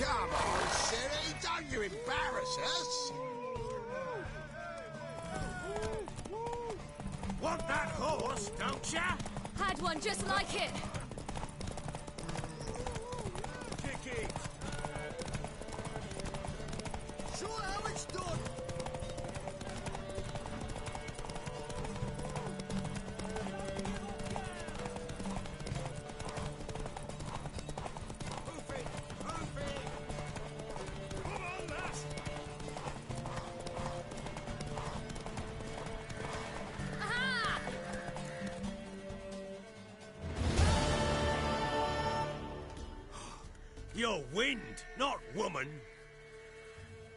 Come on, Ciri, don't you embarrass us! Want that horse, don't ya? Had one just like it. Kick it! Show how it's done! You're wind, not woman.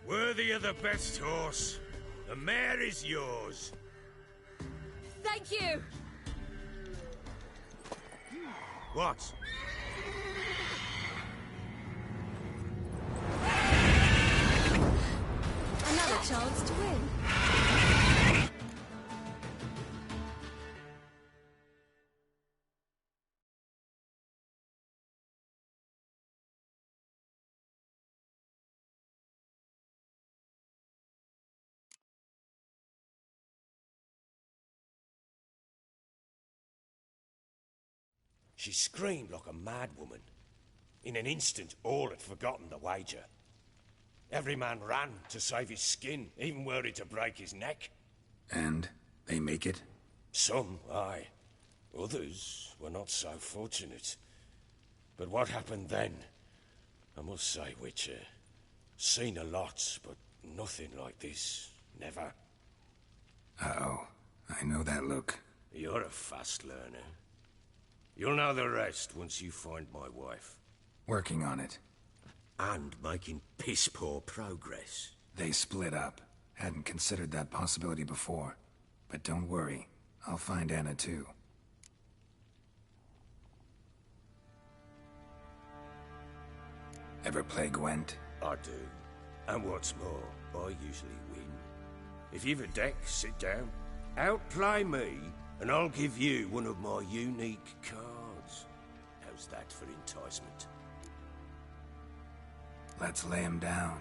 Worthy of the best horse. The mare is yours. Thank you. What? Another chance to win. She screamed like a mad woman. In an instant, all had forgotten the wager. Every man ran to save his skin, even were it to break his neck. And they make it? Some, aye. Others were not so fortunate. But what happened then? I must say, Witcher, seen a lot, but nothing like this. Never. Uh-oh. I know that look. You're a fast learner. You'll know the rest once you find my wife. Working on it. And making piss-poor progress. They split up. Hadn't considered that possibility before. But don't worry. I'll find Anna too. Ever play Gwent? I do. And what's more, I usually win. If you've a deck, sit down. Outplay me, and I'll give you one of my unique cards. How's that for enticement? Let's lay him down.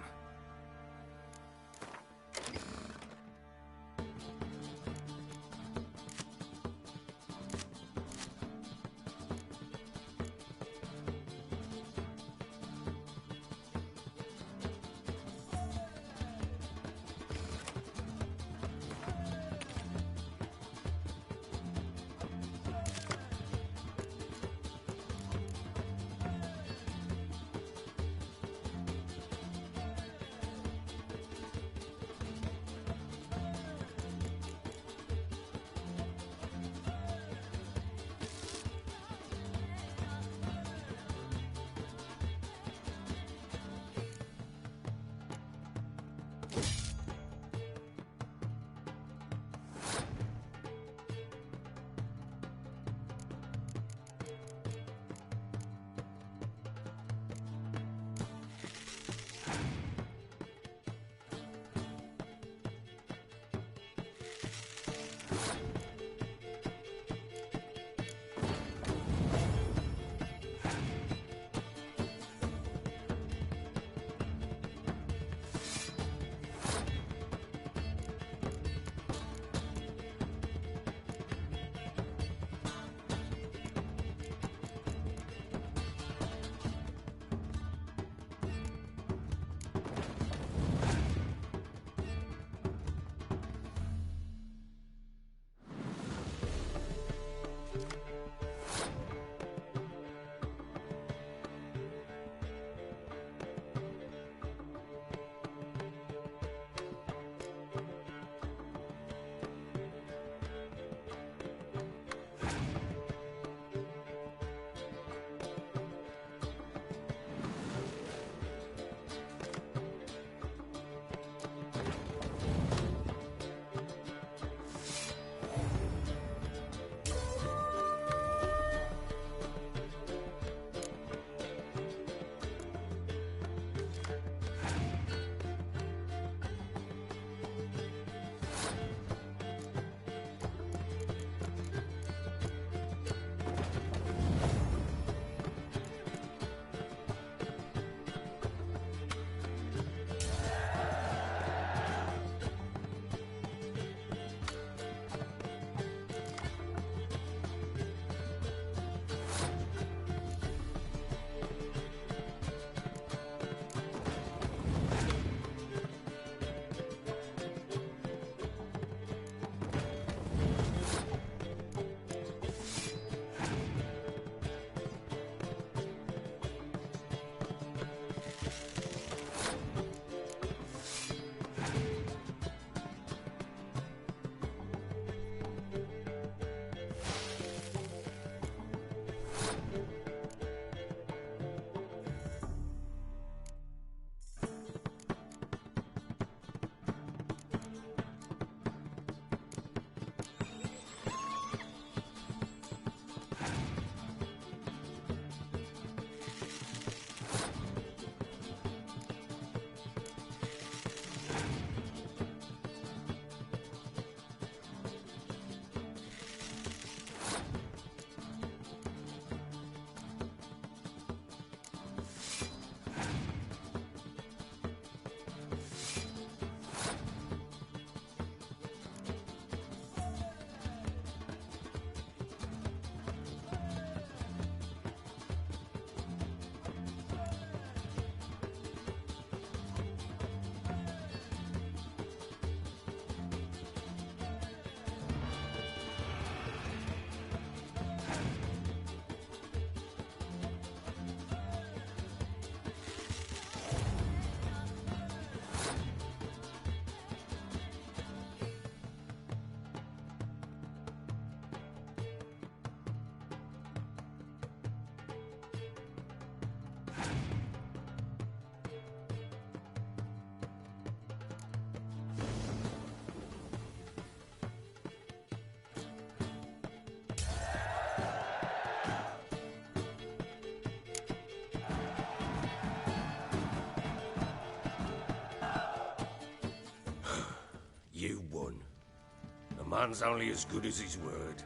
man's only as good as his word.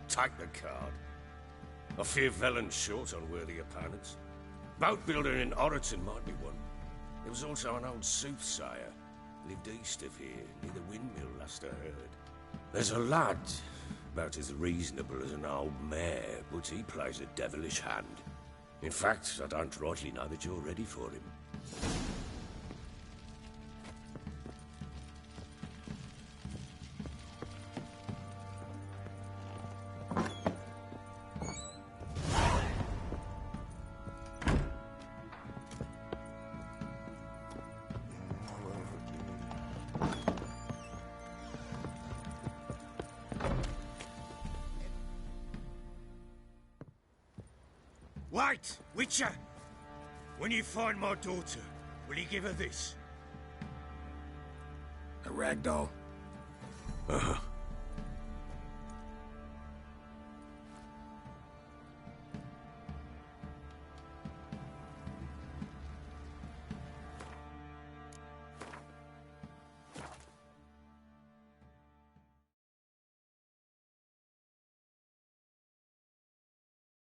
Take the card. I fear Velen's short on worthy opponents. Boat builder in Oroton might be one. There was also an old soothsayer. Lived east of here, near the windmill, last I heard. There's a lad, about as reasonable as an old mare, but he plays a devilish hand. In fact, I don't rightly know that you're ready for him. Wait, Witcher! When you find my daughter, will you give her this? A ragdoll. Uh-huh.